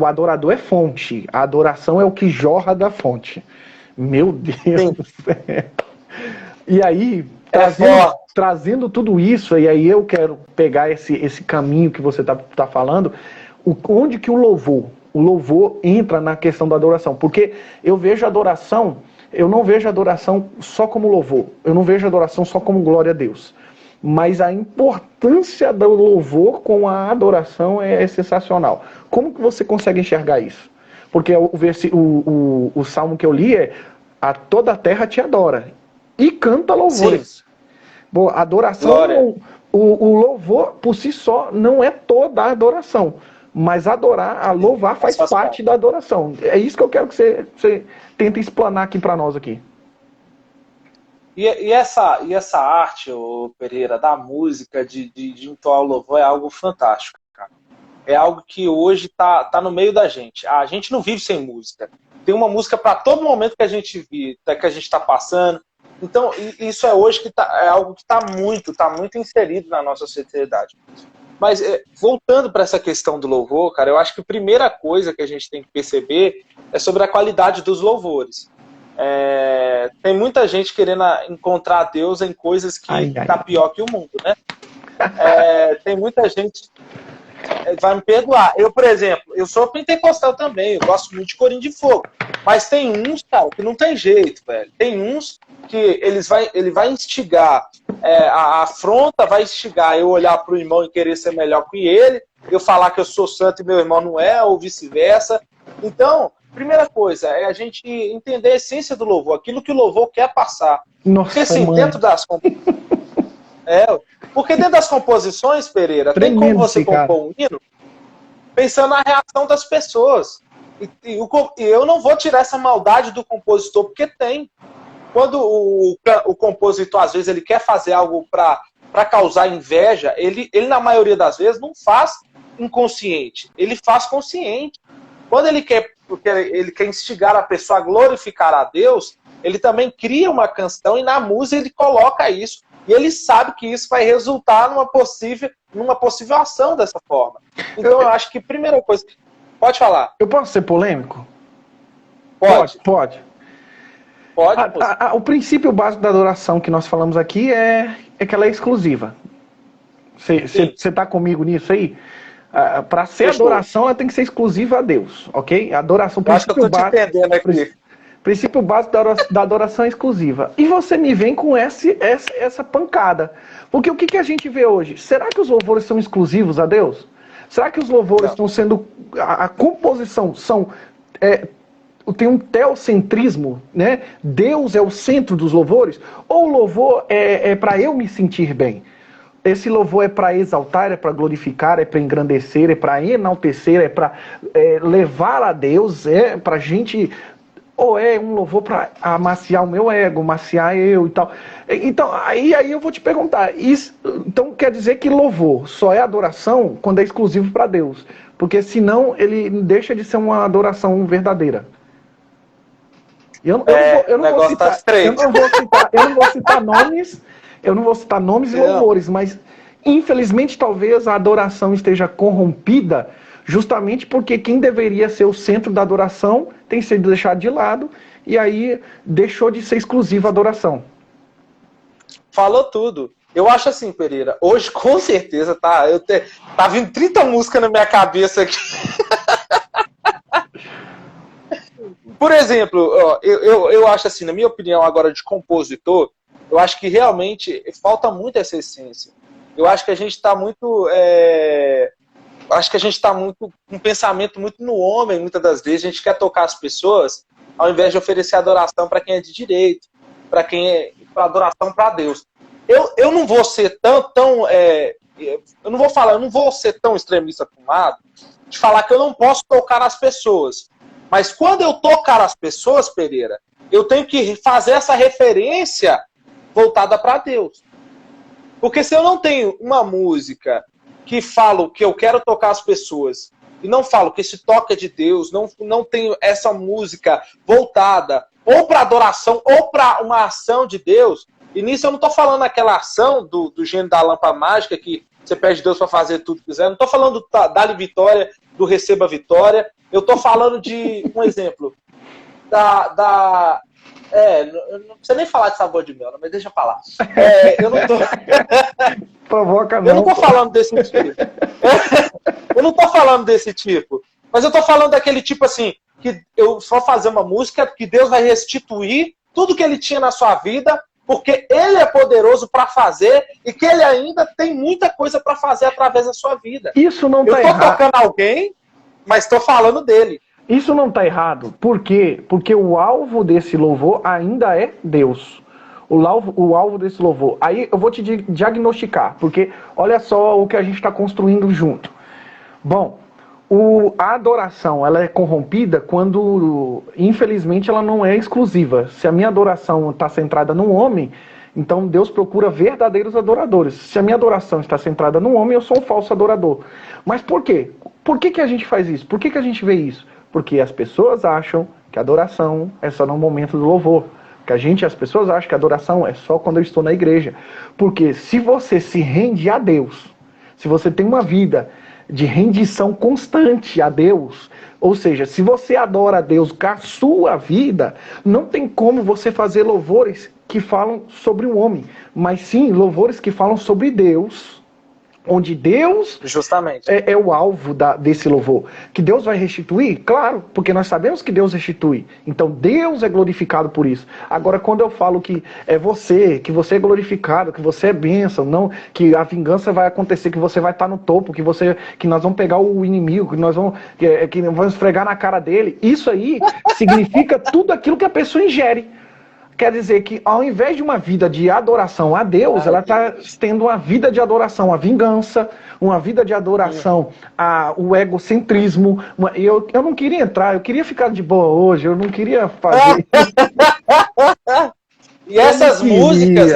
adorador é fonte, a adoração é o que jorra da fonte. Meu Deus do céu. E aí, trazendo tudo isso, e aí eu quero pegar esse caminho que você tá falando, onde que o louvor entra na questão da adoração? Porque eu vejo a adoração, eu não vejo a adoração só como louvor, eu não vejo a adoração só como glória a Deus, mas a importância do louvor com a adoração é sensacional. Como que você consegue enxergar isso? Porque o salmo que eu li a toda a terra te adora e canta louvores. Bom, a adoração, o louvor por si só não é toda a adoração, mas louvar faz parte da adoração. É isso que eu quero que você tente explanar aqui para nós aqui. E essa arte, Pereira, da música, de entoar o louvor é algo fantástico, cara. É algo que hoje tá no meio da gente. A gente não vive sem música. Tem uma música para todo momento que a gente vive, que a gente está passando. Então, isso é hoje é algo que está muito inserido na nossa sociedade. Mas, voltando para essa questão do louvor, cara, eu acho que a primeira coisa que a gente tem que perceber é sobre a qualidade dos louvores. Tem muita gente querendo encontrar Deus em coisas que tá pior que o mundo, né? Tem muita gente... vai me perdoar. Eu, por exemplo, eu sou pentecostal também, eu gosto muito de Corinho de Fogo. Mas tem uns, cara, que não tem jeito, velho. Tem uns que ele vai instigar, a afronta vai instigar eu olhar pro irmão e querer ser melhor que ele, eu falar que eu sou santo e meu irmão não é, ou vice-versa. Então, primeira coisa, é a gente entender a essência do louvor, aquilo que o louvor quer passar. Nossa, porque assim, dentro das porque dentro das composições, Pereira, tem como você compor um hino pensando na reação das pessoas. E eu não vou tirar essa maldade do compositor, porque tem. Quando o compositor, às vezes, ele quer fazer algo para causar inveja, ele, na maioria das vezes, não faz inconsciente, ele faz consciente. Quando ele quer instigar a pessoa a glorificar a Deus, ele também cria uma canção e na música ele coloca isso. E ele sabe que isso vai resultar numa possível ação dessa forma. Então eu acho que a primeira coisa... Pode falar. Eu posso ser polêmico? Pode. O princípio básico da adoração que nós falamos aqui é que ela é exclusiva. Você está comigo nisso aí? Para ser adoração, ela tem que ser exclusiva a Deus, ok? A adoração, acho que eu estou te entendendo aqui. Princípio básico da adoração é exclusiva. E você me vem com essa pancada. Porque o que a gente vê hoje? Será que os louvores são exclusivos a Deus? Será que os louvores estão sendo... A composição tem um teocentrismo, né? Deus é o centro dos louvores? Ou o louvor é para eu me sentir bem? Esse louvor é para exaltar, é para glorificar, é para engrandecer, é para enaltecer, é para levar a Deus, é para a gente ou é um louvor para amaciar o meu ego, maciar eu e tal. Então, aí eu vou te perguntar, então quer dizer que louvor só é adoração quando é exclusivo para Deus? Porque senão ele deixa de ser uma adoração verdadeira. Eu não vou citar nomes e louvores, mas infelizmente talvez a adoração esteja corrompida justamente porque quem deveria ser o centro da adoração tem sido deixado de lado e aí deixou de ser exclusiva a adoração. Falou tudo. Eu acho assim, Pereira, hoje com certeza tá vindo 30 músicas na minha cabeça aqui. Por exemplo, eu acho assim, na minha opinião agora de compositor, eu acho que realmente falta muito essa essência. Eu acho que a gente está muito... com um pensamento muito no homem, muitas das vezes. A gente quer tocar as pessoas, ao invés de oferecer adoração para quem é de direito, para adoração para Deus. Eu não vou ser eu não vou ser tão extremista para um lado de falar que eu não posso tocar as pessoas. Mas quando eu tocar as pessoas, Pereira, eu tenho que fazer essa referência voltada para Deus. Porque se eu não tenho uma música que falo que eu quero tocar as pessoas e não falo que esse toque é de Deus, não tenho essa música voltada ou para adoração ou para uma ação de Deus, e nisso eu não estou falando aquela ação do gênio da lâmpada mágica que você pede a Deus para fazer tudo que quiser, não estou falando do Dá-lhe Vitória, do Receba Vitória, eu estou falando de um exemplo não precisa nem falar de sabor de mel, mas deixa eu falar. Eu não tô... Provoca não. Eu não tô falando desse tipo. Eu não tô falando desse tipo. Mas eu tô falando daquele tipo assim, que eu só fazer uma música que Deus vai restituir tudo que ele tinha na sua vida, porque ele é poderoso para fazer e que ele ainda tem muita coisa para fazer através da sua vida. Isso não tá errado. Eu tô tocando alguém, mas tô falando dele. Isso não está errado. Por quê? Porque o alvo desse louvor ainda é Deus. O alvo desse louvor. Aí eu vou te diagnosticar, porque olha só o que a gente está construindo junto. Bom, a adoração ela é corrompida quando, infelizmente, ela não é exclusiva. Se a minha adoração está centrada no homem, então Deus procura verdadeiros adoradores. Se a minha adoração está centrada no homem, eu sou um falso adorador. Mas por quê? Por que a gente faz isso? Por que a gente vê isso? Porque as pessoas acham que a adoração é só no momento do louvor. As pessoas acham que a adoração é só quando eu estou na igreja. Porque se você se rende a Deus, se você tem uma vida de rendição constante a Deus, ou seja, se você adora a Deus com a sua vida, não tem como você fazer louvores que falam sobre o homem, mas sim louvores que falam sobre Deus, onde Deus justamente é o alvo desse louvor. Que Deus vai restituir? Claro, porque nós sabemos que Deus restitui. Então Deus é glorificado por isso. Agora, quando eu falo que você é glorificado, que você é bênção, não, que a vingança vai acontecer, que você vai estar no topo, que nós vamos pegar o inimigo, que nós vamos esfregar na cara dele, isso aí significa tudo aquilo que a pessoa ingere. Quer dizer que ao invés de uma vida de adoração a Deus, ela está tendo uma vida de adoração à vingança, uma vida de adoração ao egocentrismo. Eu não queria entrar, eu queria ficar de boa hoje, eu não queria fazer... E essas músicas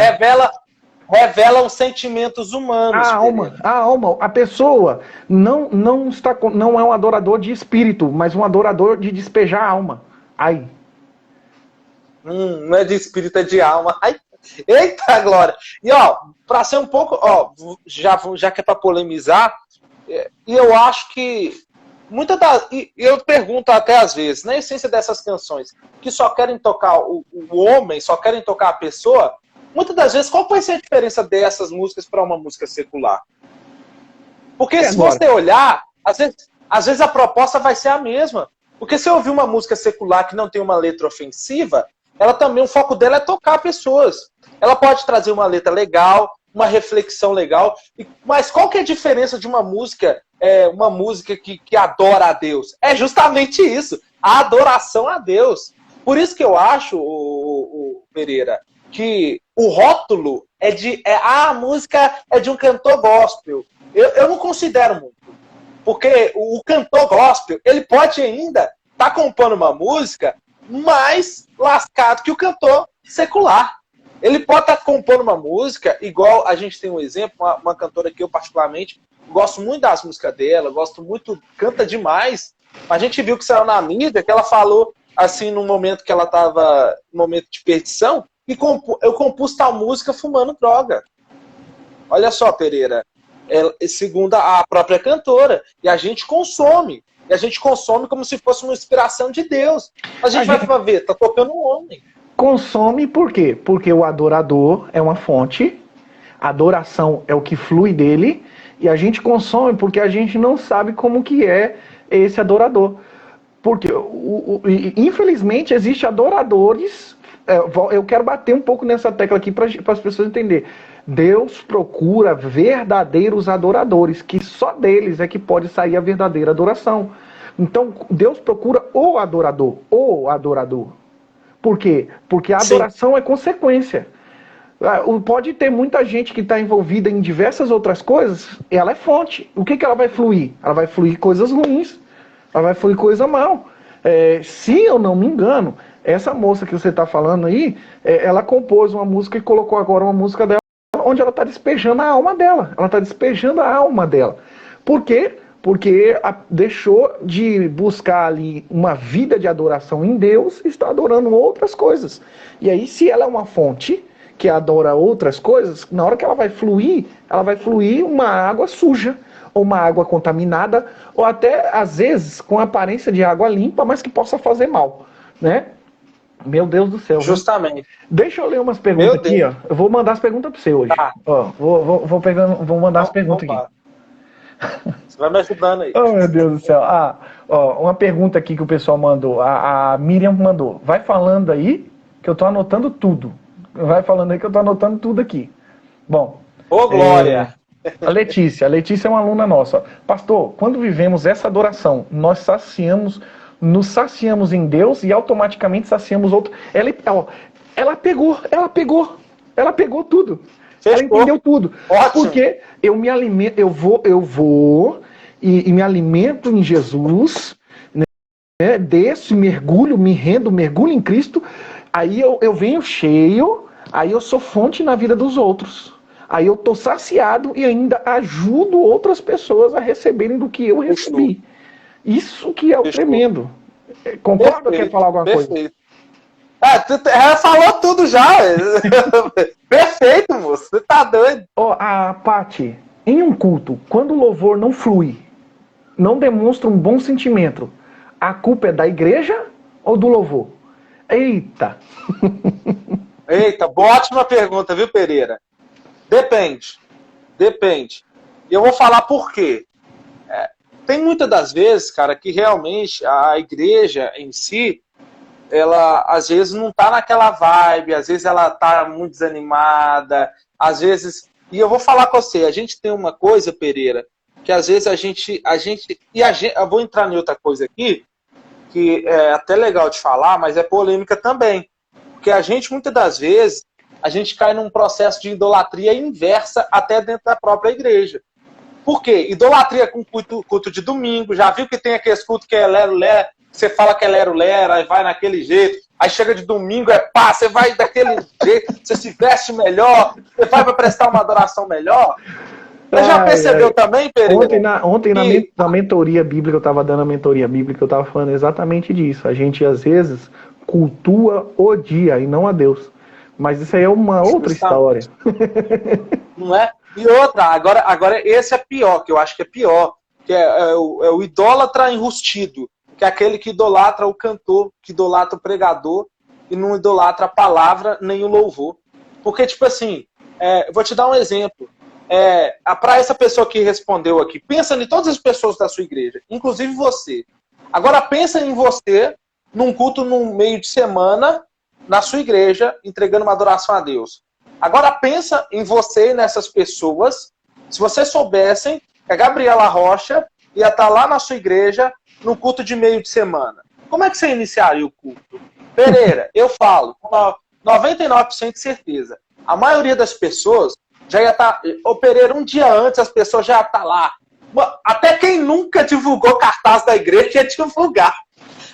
revelam sentimentos humanos. A alma, a pessoa não é um adorador de espírito, mas um adorador de despejar a alma. Aí. Não é de espírito, é de alma. Ai, eita, glória! E pra ser um pouco, já que é pra polemizar, e eu acho que eu pergunto até às vezes, na essência dessas canções, que só querem tocar o homem, só querem tocar a pessoa, muitas das vezes, qual vai ser a diferença dessas músicas para uma música secular? Porque se você olhar, às vezes a proposta vai ser a mesma. Porque se eu ouvir uma música secular que não tem uma letra ofensiva, ela também, o foco dela é tocar pessoas. Ela pode trazer uma letra legal, uma reflexão legal, mas qual que é a diferença de uma música que adora a Deus? É justamente isso, a adoração a Deus. Por isso que eu acho, Pereira, que o rótulo a música é de um cantor gospel. Eu não considero muito, porque o cantor gospel, ele pode ainda estar compondo uma música mais lascado que o cantor secular. Ele pode estar compondo uma música, igual a gente tem um exemplo, uma cantora que eu particularmente gosto muito das músicas dela, gosto muito, canta demais, mas a gente viu que saiu na mídia, que ela falou, assim, num momento que ela estava, no momento de perdição, e eu compus tal música fumando droga. Olha só, Pereira, segundo a própria cantora, e a gente consome. E a gente consome como se fosse uma inspiração de Deus. A gente vai ver, tá tocando um homem. Consome por quê? Porque o adorador é uma fonte, a adoração é o que flui dele, e a gente consome porque a gente não sabe como que é esse adorador. Porque, infelizmente, existem adoradores. Eu quero bater um pouco nessa tecla aqui para as pessoas entenderem. Deus procura verdadeiros adoradores, que só deles é que pode sair a verdadeira adoração. Então, Deus procura o adorador. Por quê? Porque a adoração é consequência. Pode ter muita gente que está envolvida em diversas outras coisas, ela é fonte. O que ela vai fluir? Ela vai fluir coisas ruins, ela vai fluir coisa mal. Se eu não me engano, essa moça que você está falando aí, ela compôs uma música e colocou agora uma música dela onde ela está despejando a alma dela. Ela está despejando a alma dela. Por quê? Porque deixou de buscar ali uma vida de adoração em Deus e está adorando outras coisas. E aí, se ela é uma fonte que adora outras coisas, na hora que ela vai fluir uma água suja, ou uma água contaminada, ou até, às vezes, com aparência de água limpa, mas que possa fazer mal, né? Meu Deus do céu. Justamente. Deixa eu ler umas perguntas aqui, ó. Eu vou mandar as perguntas para você hoje. Tá. Ó, vou mandar as perguntas aqui. Você vai me ajudando aí. Oh, meu Deus do céu. Uma pergunta aqui que o pessoal mandou. A Miriam mandou. Vai falando aí que eu tô anotando tudo. Vai falando aí que eu tô anotando tudo aqui. Bom. Ô, Glória! A Letícia é uma aluna nossa. Pastor, quando vivemos essa adoração, nós nos saciamos em Deus e automaticamente saciamos outro. Ela pegou tudo. Fechou. Ela entendeu tudo. Ótimo. Porque eu me alimento, eu vou e me alimento em Jesus, né? Desço, mergulho em Cristo, aí eu venho cheio, aí eu sou fonte na vida dos outros. Aí eu estou saciado e ainda ajudo outras pessoas a receberem do que eu recebi. Isso que é o tremendo. Concorda ou quer falar alguma coisa? Tu falou tudo já. Perfeito, moço. Você tá doido. A Paty, em um culto, quando o louvor não flui, não demonstra um bom sentimento, a culpa é da igreja ou do louvor? Eita, boa, ótima pergunta, viu, Pereira? Depende. E eu vou falar por quê. Tem muitas das vezes, cara, que realmente a igreja em si, ela às vezes não tá naquela vibe, às vezes ela tá muito desanimada, às vezes... E eu vou falar com você, a gente tem uma coisa, Pereira, que às vezes eu vou entrar em outra coisa aqui, que é até legal de falar, mas é polêmica também. Porque a gente, muitas das vezes, a gente cai num processo de idolatria inversa até dentro da própria igreja. Por quê? Idolatria com culto de domingo. Já viu que tem aqueles cultos que é lero-lero, você fala que é lero-lero, aí vai naquele jeito. Aí chega de domingo, você vai daquele jeito, você se veste melhor, você vai para prestar uma adoração melhor. Você já percebeu também, Pereira? Ontem na mentoria bíblica, eu estava dando a mentoria bíblica, eu estava falando exatamente disso. A gente, às vezes, cultua o dia e não a Deus. Mas isso aí é uma outra história. Não é? E outra, agora esse é pior, que eu acho que é pior, que é o idólatra enrustido, que é aquele que idolatra o cantor, que idolatra o pregador, e não idolatra a palavra nem o louvor. Porque, tipo assim, vou te dar um exemplo. Para essa pessoa que respondeu aqui, pensa em todas as pessoas da sua igreja, inclusive você. Agora pensa em você, num culto no meio de semana, na sua igreja, entregando uma adoração a Deus. Agora pensa em você e nessas pessoas, se vocês soubessem que a Gabriela Rocha ia estar lá na sua igreja no culto de meio de semana. Como é que você iniciaria o culto? Pereira, eu falo com 99% de certeza. A maioria das pessoas já ia estar... Pereira, um dia antes as pessoas já iam estar lá. Até quem nunca divulgou cartaz da igreja ia divulgar.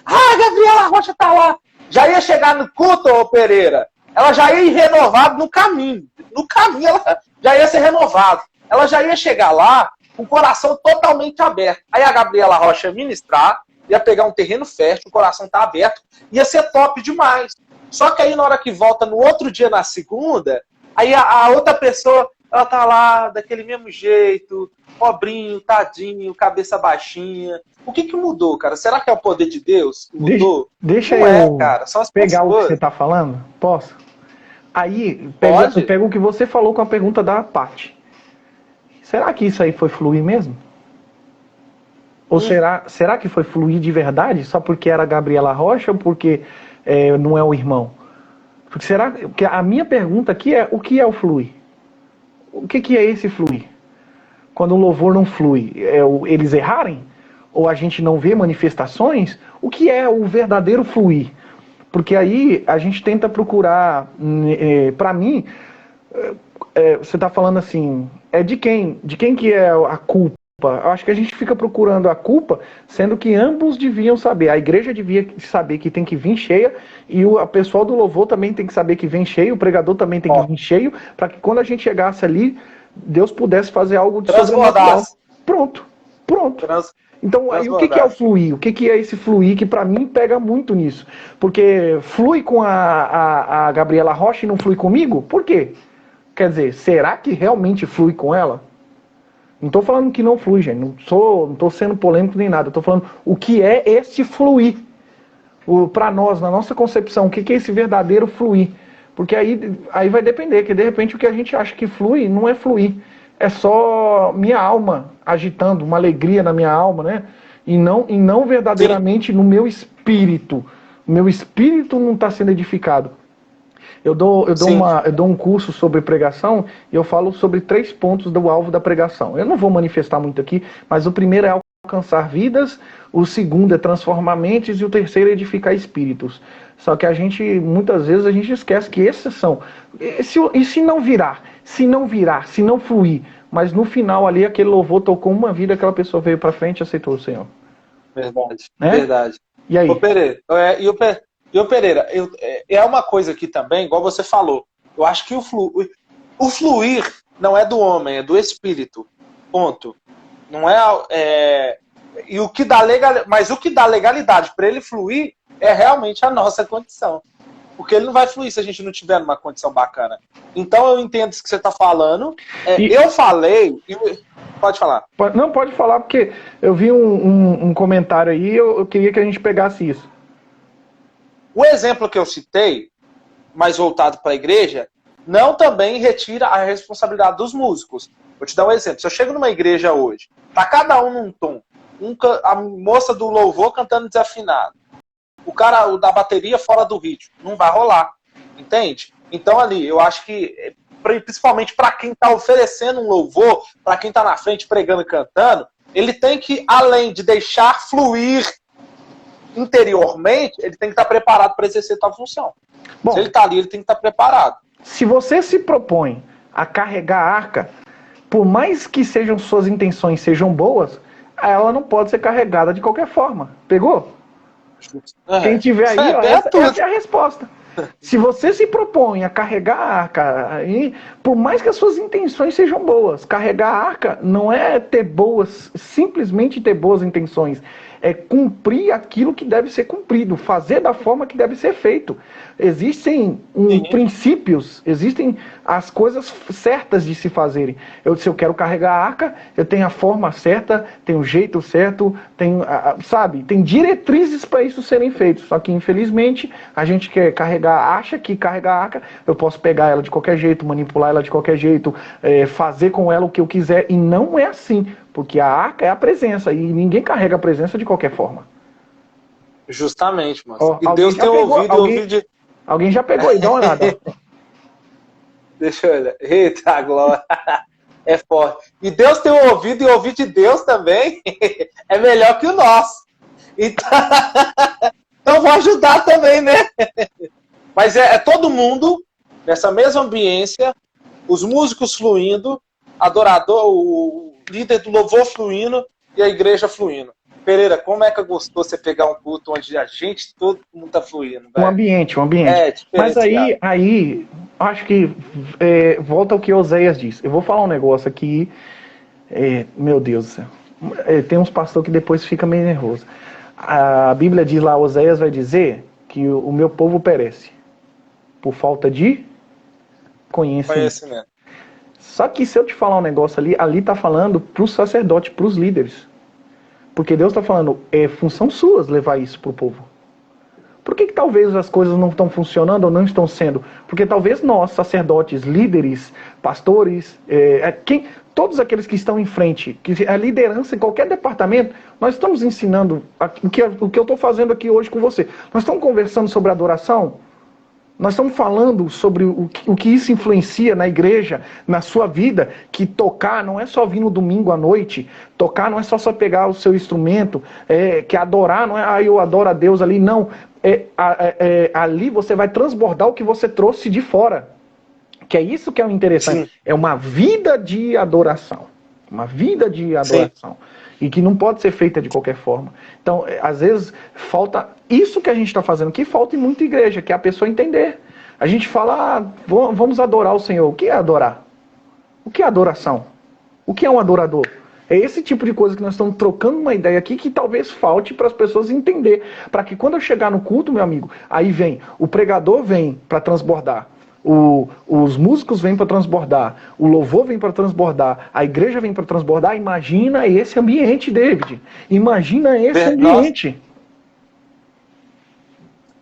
Gabriela Rocha está lá. já ia chegar no culto, ô Pereira, ela já ia ir renovada no caminho. No caminho ela já ia ser renovada. Ela já ia chegar lá com o coração totalmente aberto. Aí a Gabriela Rocha ia ministrar, ia pegar um terreno fértil, o coração tá aberto, ia ser top demais. Só que aí na hora que volta no outro dia, na segunda, aí a outra pessoa, ela tá lá daquele mesmo jeito, pobrinho, tadinho, cabeça baixinha. O que mudou, cara? Será que é o poder de Deus que mudou? Deixa Não eu cara. São as pegar pessoas. o que você tá falando? Posso? Aí, Pode? pega o que você falou com a pergunta da Paty. Será que isso aí foi fluir mesmo? Ou será que foi fluir de verdade só porque era Gabriela Rocha ou porque não é o irmão? Porque a minha pergunta aqui é: o que é o fluir? O que é esse fluir? Quando o louvor não flui, eles errarem? Ou a gente não vê manifestações? O que é o verdadeiro fluir? Porque aí a gente tenta procurar, para mim, você está falando assim, de quem que é a culpa? Eu acho que a gente fica procurando a culpa, sendo que ambos deviam saber. A igreja devia saber que tem que vir cheia, e o pessoal do louvor também tem que saber que vem cheio, o pregador também tem que vir cheio, para que quando a gente chegasse ali, Deus pudesse fazer algo de sobrenatural. Pronto. Então, aí, o que é o fluir? O que é esse fluir que pra mim pega muito nisso? Porque flui com a Gabriela Rocha e não flui comigo? Por quê? Quer dizer, será que realmente flui com ela? Não tô falando que não flui, gente. Não tô sendo polêmico nem nada. Eu tô falando o que é esse fluir. Pra nós, na nossa concepção, o que é esse verdadeiro fluir? Porque aí vai depender, que de repente o que a gente acha que flui não é fluir. É só minha alma agitando, uma alegria na minha alma, né? E não verdadeiramente no meu espírito. O meu espírito não está sendo edificado. Eu dou um curso sobre pregação e eu falo sobre 3 pontos do alvo da pregação. Eu não vou manifestar muito aqui, mas o primeiro é alcançar vidas, o segundo é transformar mentes e o terceiro é edificar espíritos. Só que muitas vezes a gente esquece que esses são. E se não virar, se não fluir, mas no final ali aquele louvor tocou uma vida, aquela pessoa veio para frente e aceitou o Senhor. Verdade, né? verdade. E aí? Ô Pereira, Pereira, é uma coisa aqui também, igual você falou. Eu acho que o fluir não é do homem, é do espírito. Ponto. Não e o que dá mas o que dá legalidade para ele fluir é realmente a nossa condição. Porque ele não vai fluir se a gente não tiver numa condição bacana. Então eu entendo isso que você está falando. Eu falei... Pode falar. Não, pode falar, porque eu vi um comentário aí e eu queria que a gente pegasse isso. O exemplo que eu citei, mais voltado para a igreja, não também retira a responsabilidade dos músicos. Vou te dar um exemplo. Se eu chego numa igreja hoje, tá cada um num tom, a moça do louvor cantando desafinado, o cara da bateria fora do ritmo, não vai rolar, entende? Então ali, eu acho que, principalmente para quem está oferecendo um louvor, para quem está na frente pregando e cantando, ele tem que, além de deixar fluir interiormente, ele tem que estar preparado para exercer tal função. Bom, se ele está ali, ele tem que estar preparado. Se você se propõe a carregar a arca, por mais que suas intenções sejam boas, ela não pode ser carregada de qualquer forma. Pegou? Quem tiver aí, essa é a resposta. Se você se propõe a carregar a arca, por mais que as suas intenções sejam boas, carregar a arca não é simplesmente ter boas intenções. É cumprir aquilo que deve ser cumprido, fazer da forma que deve ser feito. Existem princípios, existem as coisas certas de se fazerem. Se eu quero carregar a arca, eu tenho a forma certa, tenho o jeito certo, tem diretrizes para isso serem feitos. Só que, infelizmente, a gente acha que carregar a arca, eu posso pegar ela de qualquer jeito, manipular ela de qualquer jeito, fazer com ela o que eu quiser, e não é assim. Porque a arca é a presença, e ninguém carrega a presença de qualquer forma. Justamente, mano. E Deus tem ouvido Alguém já pegou aí, dá uma olhada. Deixa eu olhar. Eita, glória. É forte. E Deus tem um ouvido, e o ouvido de Deus também é melhor que o nosso. Então vou ajudar também, né? Mas é todo mundo nessa mesma ambiência, os músicos fluindo, adorador, o líder do louvor fluindo e a igreja fluindo. Pereira, como é que gostou você pegar um culto onde a gente, todo mundo tá fluindo? Um ambiente. Mas aí, acho que volta ao que Oséias disse. Eu vou falar um negócio aqui, meu Deus do céu. Tem uns pastores que depois fica meio nervoso. A Bíblia diz lá, Oséias vai dizer que o meu povo perece por falta de conhecimento. Só que se eu te falar um negócio ali tá falando pros sacerdotes, pros líderes. Porque Deus está falando, é função sua levar isso pro povo. Por que talvez as coisas não estão funcionando ou não estão sendo? Porque talvez nós, sacerdotes, líderes, pastores, todos aqueles que estão em frente, que a liderança em qualquer departamento, nós estamos ensinando o que eu estou fazendo aqui hoje com você. Nós estamos conversando sobre adoração. Nós estamos falando sobre o que isso influencia na igreja, na sua vida, que tocar não é só vir no domingo à noite, tocar não é só pegar o seu instrumento, que adorar não é, eu adoro a Deus ali, não. Ali você vai transbordar o que você trouxe de fora. Que é isso que é o interessante. Sim. É uma vida de adoração. Uma vida de adoração. Sim. E que não pode ser feita de qualquer forma. Então, às vezes, falta isso que a gente está fazendo, que falta em muita igreja, que é a pessoa entender. A gente fala, vamos adorar o Senhor. O que é adorar? O que é adoração? O que é um adorador? É esse tipo de coisa que nós estamos trocando uma ideia aqui que talvez falte para as pessoas entender. Para que quando eu chegar no culto, meu amigo, aí vem, o pregador vem para transbordar. Os músicos vêm para transbordar, o louvor vem para transbordar, a igreja vem para transbordar. Imagina esse ambiente, David. Imagina esse ambiente. Nossa.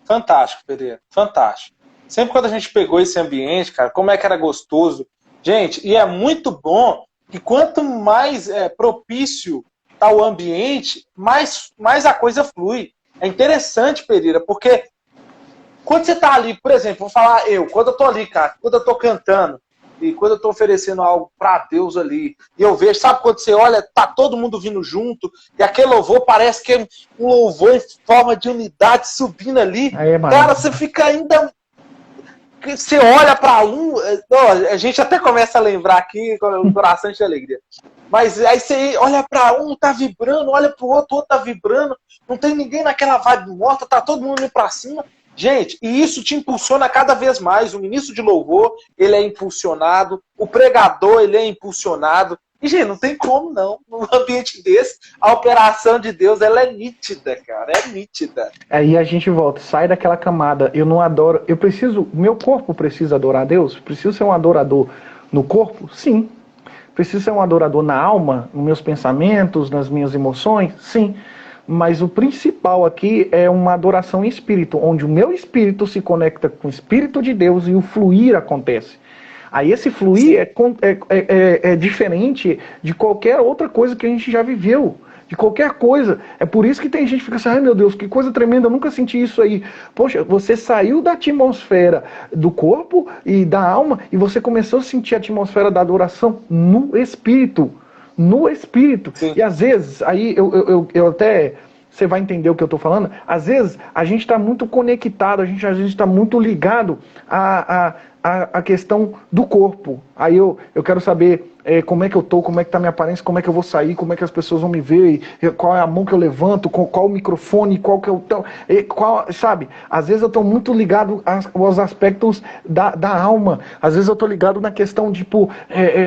Fantástico, Pereira. Fantástico. Sempre quando a gente pegou esse ambiente, cara, como é que era gostoso. Gente, e é muito bom que quanto mais propício está o ambiente, mais a coisa flui. É interessante, Pereira, porque quando você tá ali, por exemplo, vou falar quando eu tô ali, cara, quando eu tô cantando e quando eu tô oferecendo algo pra Deus ali, e eu vejo, sabe quando você olha, tá todo mundo vindo junto, e aquele louvor parece que é um louvor em forma de unidade subindo ali, cara, você fica ainda... Você olha pra a gente até começa a lembrar aqui, com o coração de alegria, mas aí você olha pra tá vibrando, olha pro outro, o outro tá vibrando, não tem ninguém naquela vibe morta, tá todo mundo indo pra cima. Gente, e isso te impulsiona cada vez mais. O ministro de louvor, ele é impulsionado. O pregador, ele é impulsionado. E, gente, não tem como, não. Num ambiente desse, a operação de Deus, ela é nítida, cara. É nítida. Aí a gente volta, sai daquela camada. Eu não adoro... Meu corpo precisa adorar a Deus? Preciso ser um adorador no corpo? Sim. Preciso ser um adorador na alma, nos meus pensamentos, nas minhas emoções? Sim. Mas o principal aqui é uma adoração em espírito, onde o meu espírito se conecta com o Espírito de Deus e o fluir acontece. Aí esse fluir é diferente de qualquer outra coisa que a gente já viveu. De qualquer coisa. É por isso que tem gente que fica assim, ai meu Deus, que coisa tremenda, eu nunca senti isso aí. Poxa, você saiu da atmosfera do corpo e da alma e você começou a sentir a atmosfera da adoração no espírito. No espírito. Sim. E às vezes, aí eu até... Você vai entender o que eu estou falando. Às vezes, a gente está muito conectado, a gente está muito ligado à questão do corpo. Aí eu quero saber como é que eu estou, como é que está a minha aparência, como é que eu vou sair, como é que as pessoas vão me ver, qual é a mão que eu levanto, qual o microfone, qual que eu... sabe? Às vezes eu estou muito ligado aos aspectos da alma. Às vezes eu estou ligado na questão, tipo,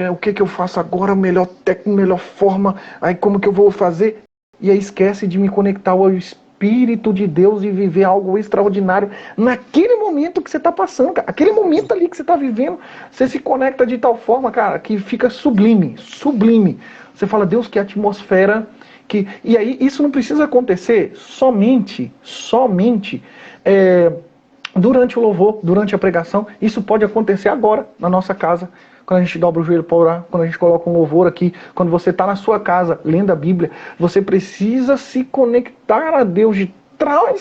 o que eu faço agora, melhor técnica, melhor forma, aí como que eu vou fazer... E aí esquece de me conectar ao Espírito de Deus e viver algo extraordinário naquele momento que você está passando, cara. Aquele momento ali que você está vivendo, você se conecta de tal forma, cara, que fica sublime, sublime. Você fala, Deus, que atmosfera... E aí isso não precisa acontecer somente durante o louvor, durante a pregação. Isso pode acontecer agora, na nossa casa. Quando a gente dobra o joelho para orar, quando a gente coloca um louvor aqui, quando você está na sua casa lendo a Bíblia, você precisa se conectar a Deus de tal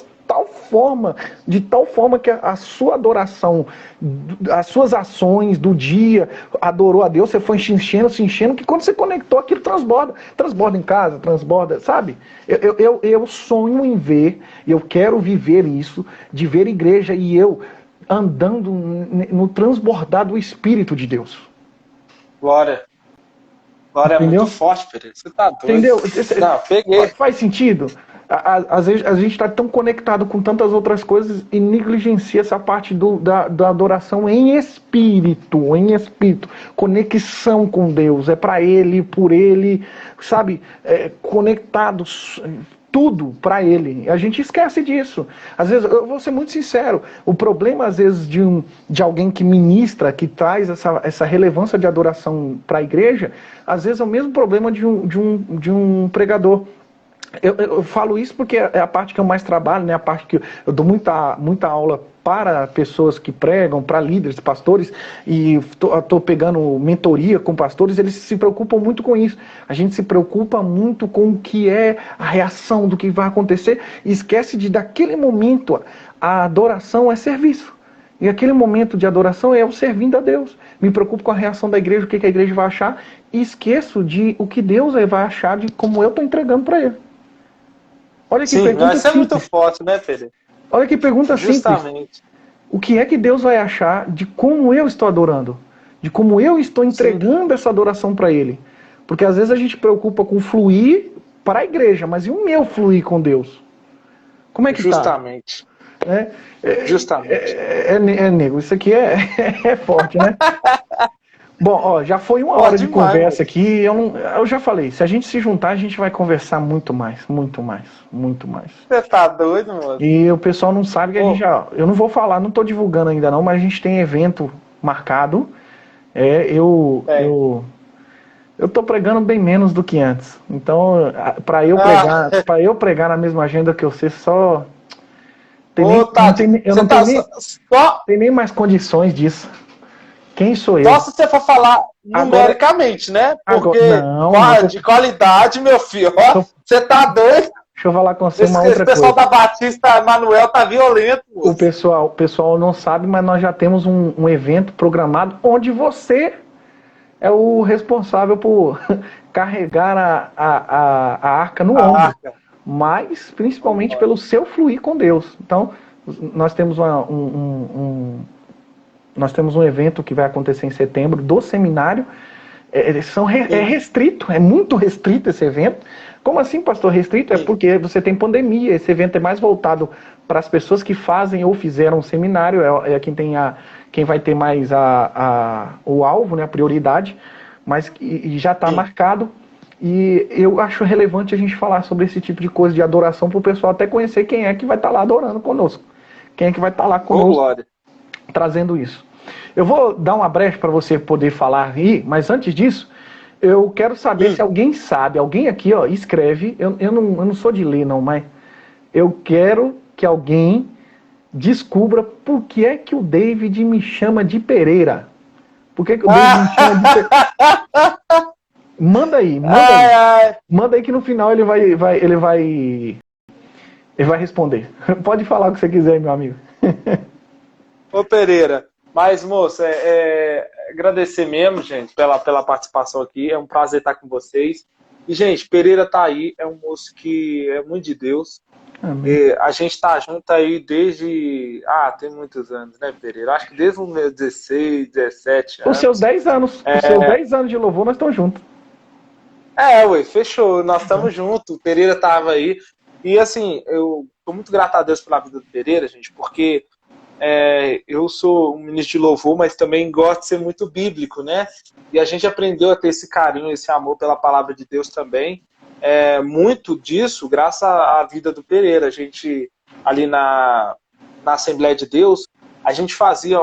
forma que a sua adoração, as suas ações do dia, adorou a Deus, você foi se enchendo, que quando você conectou, aquilo transborda em casa, transborda, sabe? Eu sonho em ver, eu quero viver isso, de ver igreja e eu andando no transbordar do Espírito de Deus. Glória. Agora Entendeu? é muito forte, Pereira. Você tá doido. Entendeu? Não, peguei. Faz sentido? Às vezes a gente está tão conectado com tantas outras coisas e negligencia essa parte da adoração em espírito, conexão com Deus, é para Ele, por Ele, sabe? Conectados, tudo para Ele. A gente esquece disso. Às vezes, eu vou ser muito sincero, o problema às vezes de alguém que ministra, que traz essa relevância de adoração para a igreja, às vezes é o mesmo problema de um pregador. Eu falo isso porque é a parte que eu mais trabalho, né? A parte que eu dou muita aula para pessoas que pregam, para líderes, pastores, e estou pegando mentoria com pastores, eles se preocupam muito com isso. A gente se preocupa muito com o que é a reação do que vai acontecer e esquece de, daquele momento, a adoração é serviço. E aquele momento de adoração é eu servindo a Deus. Me preocupo com a reação da igreja, o que a igreja vai achar, e esqueço de o que Deus vai achar de como eu estou entregando para Ele. Olha que Sim, pergunta isso é muito simples. forte, né, Pedro? Olha que pergunta Justamente. simples. O que é que Deus vai achar de como eu estou adorando? De como eu estou entregando essa adoração para Ele? Porque às vezes a gente preocupa com fluir para a igreja, mas e o meu fluir com Deus? Como é que Justamente. tá? Justamente. Nego, isso aqui é forte, né? Bom, ó, já foi uma hora de conversa aqui. Eu já falei, se a gente se juntar, a gente vai conversar muito mais. Você tá doido, mano? E o pessoal não sabe que a gente já... Eu não vou falar, não tô divulgando ainda não, mas a gente tem evento marcado. Eu tô pregando bem menos do que antes. Então, para eu pregar na mesma agenda que você, só... Eu não tenho nem mais condições disso. Quem sou eu? Só se você for falar numericamente, né? Porque de qualidade, meu filho, ó, você tá doido? Deixa eu falar com você uma outra coisa. O pessoal da Batista Manuel tá violento. O pessoal não sabe, mas nós já temos um evento programado onde você é o responsável por carregar a arca no ombro. Mas principalmente pelo seu fluir com Deus. Então, nós temos um evento que vai acontecer em setembro do seminário. É restrito, é muito restrito esse evento. Como assim, pastor, restrito? É porque você tem pandemia. Esse evento é mais voltado para as pessoas que fazem ou fizeram um seminário. Quem vai ter mais o alvo, né, a prioridade. Mas e já está marcado. E eu acho relevante a gente falar sobre esse tipo de coisa de adoração para o pessoal até conhecer quem é que vai estar lá adorando conosco. Quem é que vai estar lá conosco trazendo isso. Eu vou dar uma brecha para você poder falar aí, mas antes disso, eu quero saber se alguém sabe, alguém aqui escreve, eu não sou de ler não, mas eu quero que alguém descubra por que é que o David me chama de Pereira. Por que o David me chama de Pereira? Manda aí. Manda aí que no final ele vai responder. Pode falar o que você quiser, meu amigo. Ô Pereira, mas moça, agradecer mesmo, gente, pela participação aqui. É um prazer estar com vocês. E, gente, Pereira tá aí, é um moço que é muito de Deus. A gente tá junto aí desde... tem muitos anos, né, Pereira? Acho que desde os meus 16, 17 anos. Os seus 10 anos. Os seus 10 anos de louvor, nós estamos juntos. Fechou. Nós estamos juntos. O Pereira tava aí. E, assim, eu tô muito grato a Deus pela vida do Pereira, gente, porque eu sou um ministro de louvor, mas também gosto de ser muito bíblico, né? E a gente aprendeu a ter esse carinho, esse amor pela palavra de Deus também. Muito disso graças à vida do Pereira. A gente, ali na Assembleia de Deus, a gente fazia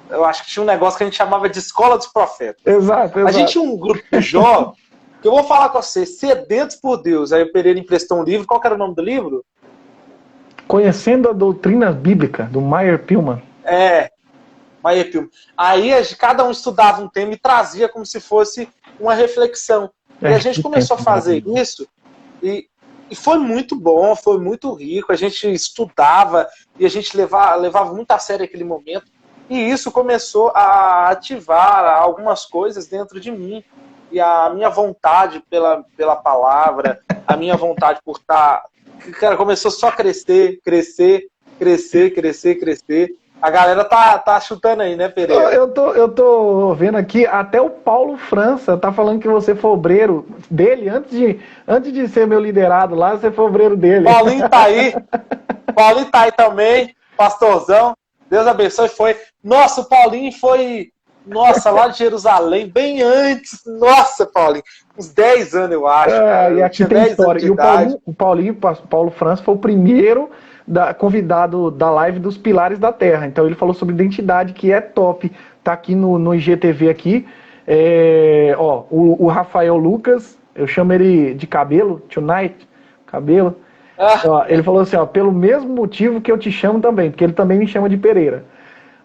eu acho que tinha um negócio que a gente chamava de Escola dos Profetas. Exato. A gente tinha um grupo de jovens, que eu vou falar com você, sedentos por Deus. Aí o Pereira emprestou um livro. Qual que era o nome do livro? Conhecendo a Doutrina Bíblica, do Meyer Pillman. Meyer Pillman. Aí cada um estudava um tema e trazia como se fosse uma reflexão. E a gente começou a fazer isso e foi muito bom, foi muito rico. A gente estudava e a gente levava muito a sério aquele momento. E isso começou a ativar algumas coisas dentro de mim. E a minha vontade pela palavra, a minha vontade por estar... Cara, começou só a crescer. A galera tá chutando aí, né, Pereira? Eu tô vendo aqui, até o Paulo França tá falando que você foi obreiro dele, antes de ser meu liderado lá, você foi obreiro dele. Paulinho tá aí também, pastorzão. Deus abençoe, foi. Nossa, o Paulinho foi, nossa, lá de Jerusalém, bem antes. Nossa, Paulinho, uns 10 anos, eu acho. Cara. E aqui tem história. E o Paulo França foi o primeiro convidado da live dos Pilares da Terra. Então ele falou sobre identidade, que é top. Tá aqui no IGTV aqui. O Rafael Lucas, eu chamo ele de Cabelo, Tonight, Cabelo. Ó, ele falou assim, ó, pelo mesmo motivo que eu te chamo também, porque ele também me chama de Pereira.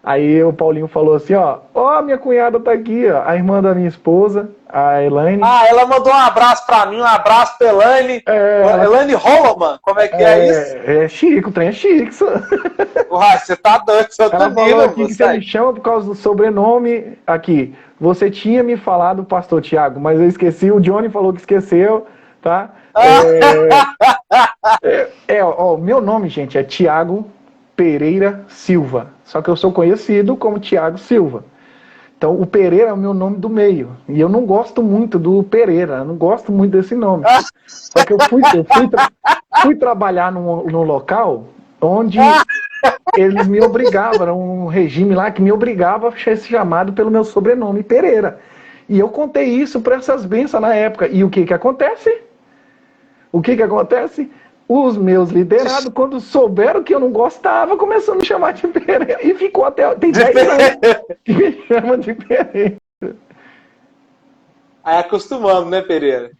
Aí o Paulinho falou assim, ó, minha cunhada tá aqui, ó, a irmã da minha esposa, a Elaine. Ela mandou um abraço pra mim, um abraço pra Elaine. Elaine Holloman, como é que é isso? É chique, o trem é chique. Uai, você tá doido, seu Ela falou aqui que você me chama por causa do sobrenome aqui. Você tinha me falado, pastor Tiago, mas eu esqueci, o Johnny falou que esqueceu, tá? Meu nome, gente, é Tiago Pereira Silva. Só que eu sou conhecido como Tiago Silva. Então, o Pereira é o meu nome do meio. E eu não gosto muito do Pereira. Eu não gosto muito desse nome. Só que eu fui trabalhar num local onde eles me obrigavam. Era um regime lá que me obrigava a ser chamado pelo meu sobrenome, Pereira. E eu contei isso para essas bênçãos na época. E o que acontece? Os meus liderados, quando souberam que eu não gostava, começaram a me chamar de Pereira. E ficou até... Tem 10 anos que me chamam de Pereira. Aí acostumamos, né, Pereira?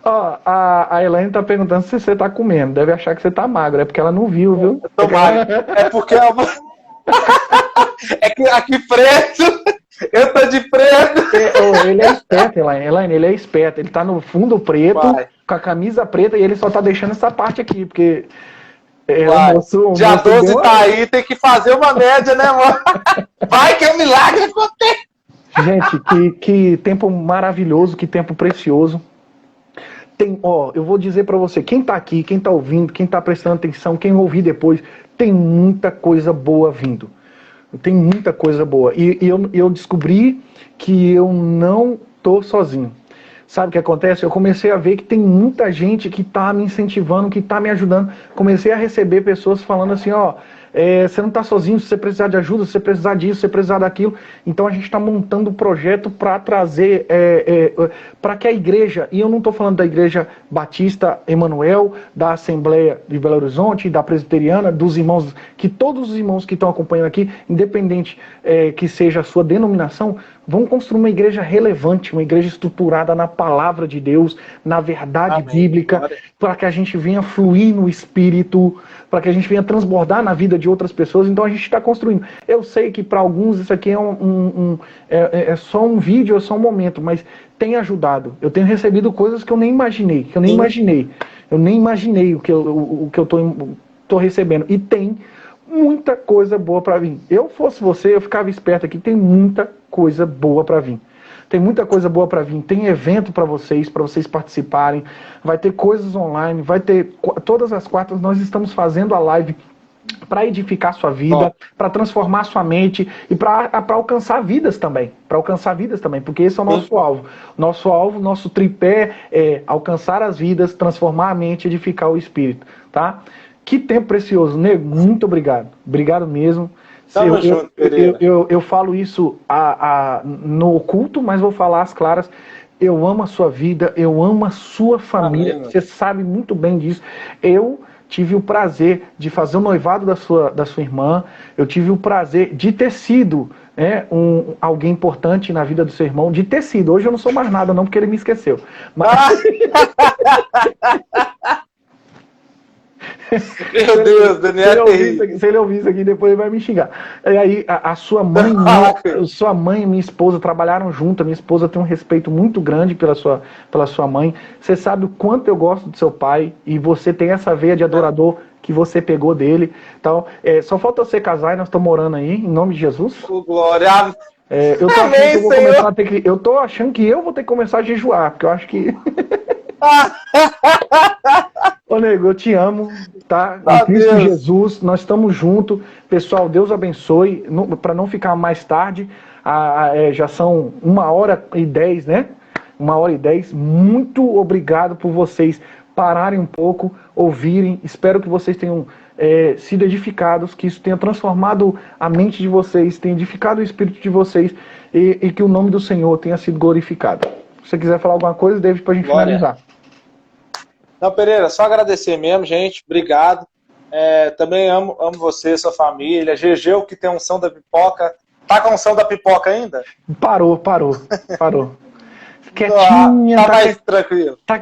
A Elaine tá perguntando se você tá comendo. Deve achar que você tá magro. É porque ela não viu, viu? Eu tô magro. É porque... É que aqui preto... Eu tô de preto. Ele é esperto, Elaine. Ele é esperto. Ele tá no fundo preto, com a camisa preta, e ele só tá deixando essa parte aqui, porque... Dia 12 tá aí, tem que fazer uma média, né, mano? Vai que é um milagre acontece. Gente, que tempo maravilhoso, que tempo precioso. Eu vou dizer pra você, quem tá aqui, quem tá ouvindo, quem tá prestando atenção, quem ouvir depois, tem muita coisa boa vindo. Tem muita coisa boa. E eu descobri que eu não tô sozinho. Sabe o que acontece? Eu comecei a ver que tem muita gente que tá me incentivando, que tá me ajudando. Comecei a receber pessoas falando assim, você não tá sozinho, se você precisar de ajuda, se você precisar disso, se você precisar daquilo. Então a gente está montando um projeto para trazer, para que a igreja, e eu não estou falando da Igreja Batista Emanuel, da Assembleia de Belo Horizonte, da Presbiteriana, dos irmãos, que todos os irmãos que estão acompanhando aqui, independente que seja a sua denominação, vão construir uma igreja relevante, uma igreja estruturada na palavra de Deus, na verdade bíblica, para que a gente venha fluir no Espírito, para que a gente venha transbordar na vida de outras pessoas. Então a gente está construindo. Eu sei que para alguns isso aqui é só um vídeo, é só um momento, mas tem ajudado. Eu tenho recebido coisas que eu nem imaginei, Eu nem imaginei o que eu tô recebendo. E tem muita coisa boa para vir. Eu fosse você, eu ficava esperto aqui, tem muita coisa boa para vir. Tem muita coisa boa para vir. Tem evento para vocês participarem. Vai ter coisas online, vai ter... Todas as quartas nós estamos fazendo a live para edificar sua vida, para transformar sua mente e para alcançar vidas também. Porque esse é o nosso alvo. Nosso tripé é alcançar as vidas, transformar a mente, edificar o espírito, tá? Que tempo precioso, nego. Muito obrigado. Obrigado mesmo. Eu falo isso no oculto, mas vou falar às claras. Eu amo a sua vida, eu amo a sua família. Amém. Você sabe muito bem disso. Eu tive o prazer de fazer o noivado da sua irmã. Eu tive o prazer de ter sido alguém importante na vida do seu irmão. De ter sido. Hoje eu não sou mais nada não, porque ele me esqueceu. Mas... Meu Deus, Daniel. Se ele ouvir isso aqui, depois ele vai me xingar. E aí, a sua mãe, minha esposa trabalharam junto. A minha esposa tem um respeito muito grande pela sua mãe. Você sabe o quanto eu gosto do seu pai. E você tem essa veia de adorador que você pegou dele. Então, só falta você casar e nós estamos morando aí, em nome de Jesus. Glória. Eu tô achando que eu vou ter que começar a jejuar, porque eu acho que... Ô, nego, eu te amo, tá? Em Meu Cristo Deus. Jesus, nós estamos juntos. Pessoal, Deus abençoe. Para não ficar mais tarde, já são 1h10, né? 1h10. Muito obrigado por vocês pararem um pouco, ouvirem. Espero que vocês tenham sido edificados, que isso tenha transformado a mente de vocês, tenha edificado o espírito de vocês e que o nome do Senhor tenha sido glorificado. Se você quiser falar alguma coisa, David, pra gente finalizar. Não, Pereira, só agradecer mesmo, gente. Obrigado. Também amo você, sua família. GG, que tem unção da pipoca. Tá com unção da pipoca ainda? Parou. Quietinha. Tá mais tranquilo. Tá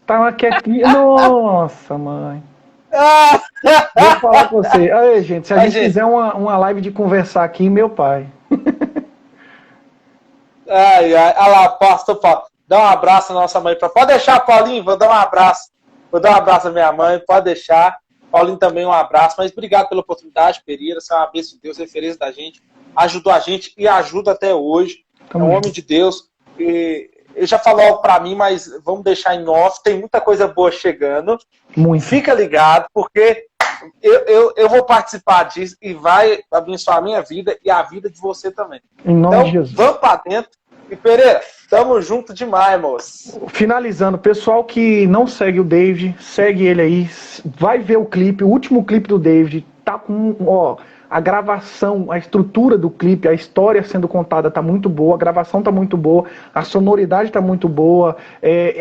Tava quietinha. Nossa, mãe. Vou falar com você. Aí, gente, se a gente fizer uma live de conversar aqui, meu pai. Olha lá, pastor Paulo. Dá um abraço à nossa mãe. Pode deixar, Paulinho, vou dar um abraço. Vou dar um abraço à minha mãe, pode deixar. Paulinho também um abraço. Mas obrigado pela oportunidade, Pereira. Você é uma bênção de Deus, referência da gente. Ajudou a gente e ajuda até hoje. É um homem de Deus. E ele já falou algo pra mim, mas vamos deixar em off. Tem muita coisa boa chegando. Muito. Fica ligado, porque eu vou participar disso e vai abençoar a minha vida e a vida de você também. Em nome de Jesus. Vamos pra dentro. E Pereira, tamo junto demais, moço. Finalizando, pessoal que não segue o David, segue ele aí, vai ver o clipe, o último clipe do David, tá com, a gravação, a estrutura do clipe, a história sendo contada tá muito boa, a gravação tá muito boa, a sonoridade tá muito boa,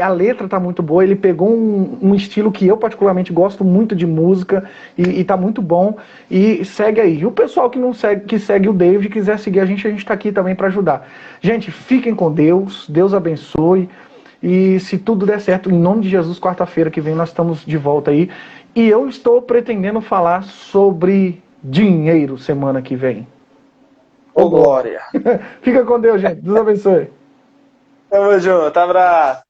a letra tá muito boa, ele pegou um estilo que eu particularmente gosto muito de música e tá muito bom, e segue aí. E o pessoal que não segue, que segue o David, quiser seguir a gente tá aqui também para ajudar. Gente, fiquem com Deus, Deus abençoe, e se tudo der certo, em nome de Jesus, quarta-feira que vem nós estamos de volta aí, e eu estou pretendendo falar sobre dinheiro semana que vem. Ô, glória. Fica com Deus, gente. Deus abençoe. Tamo junto. Abraço.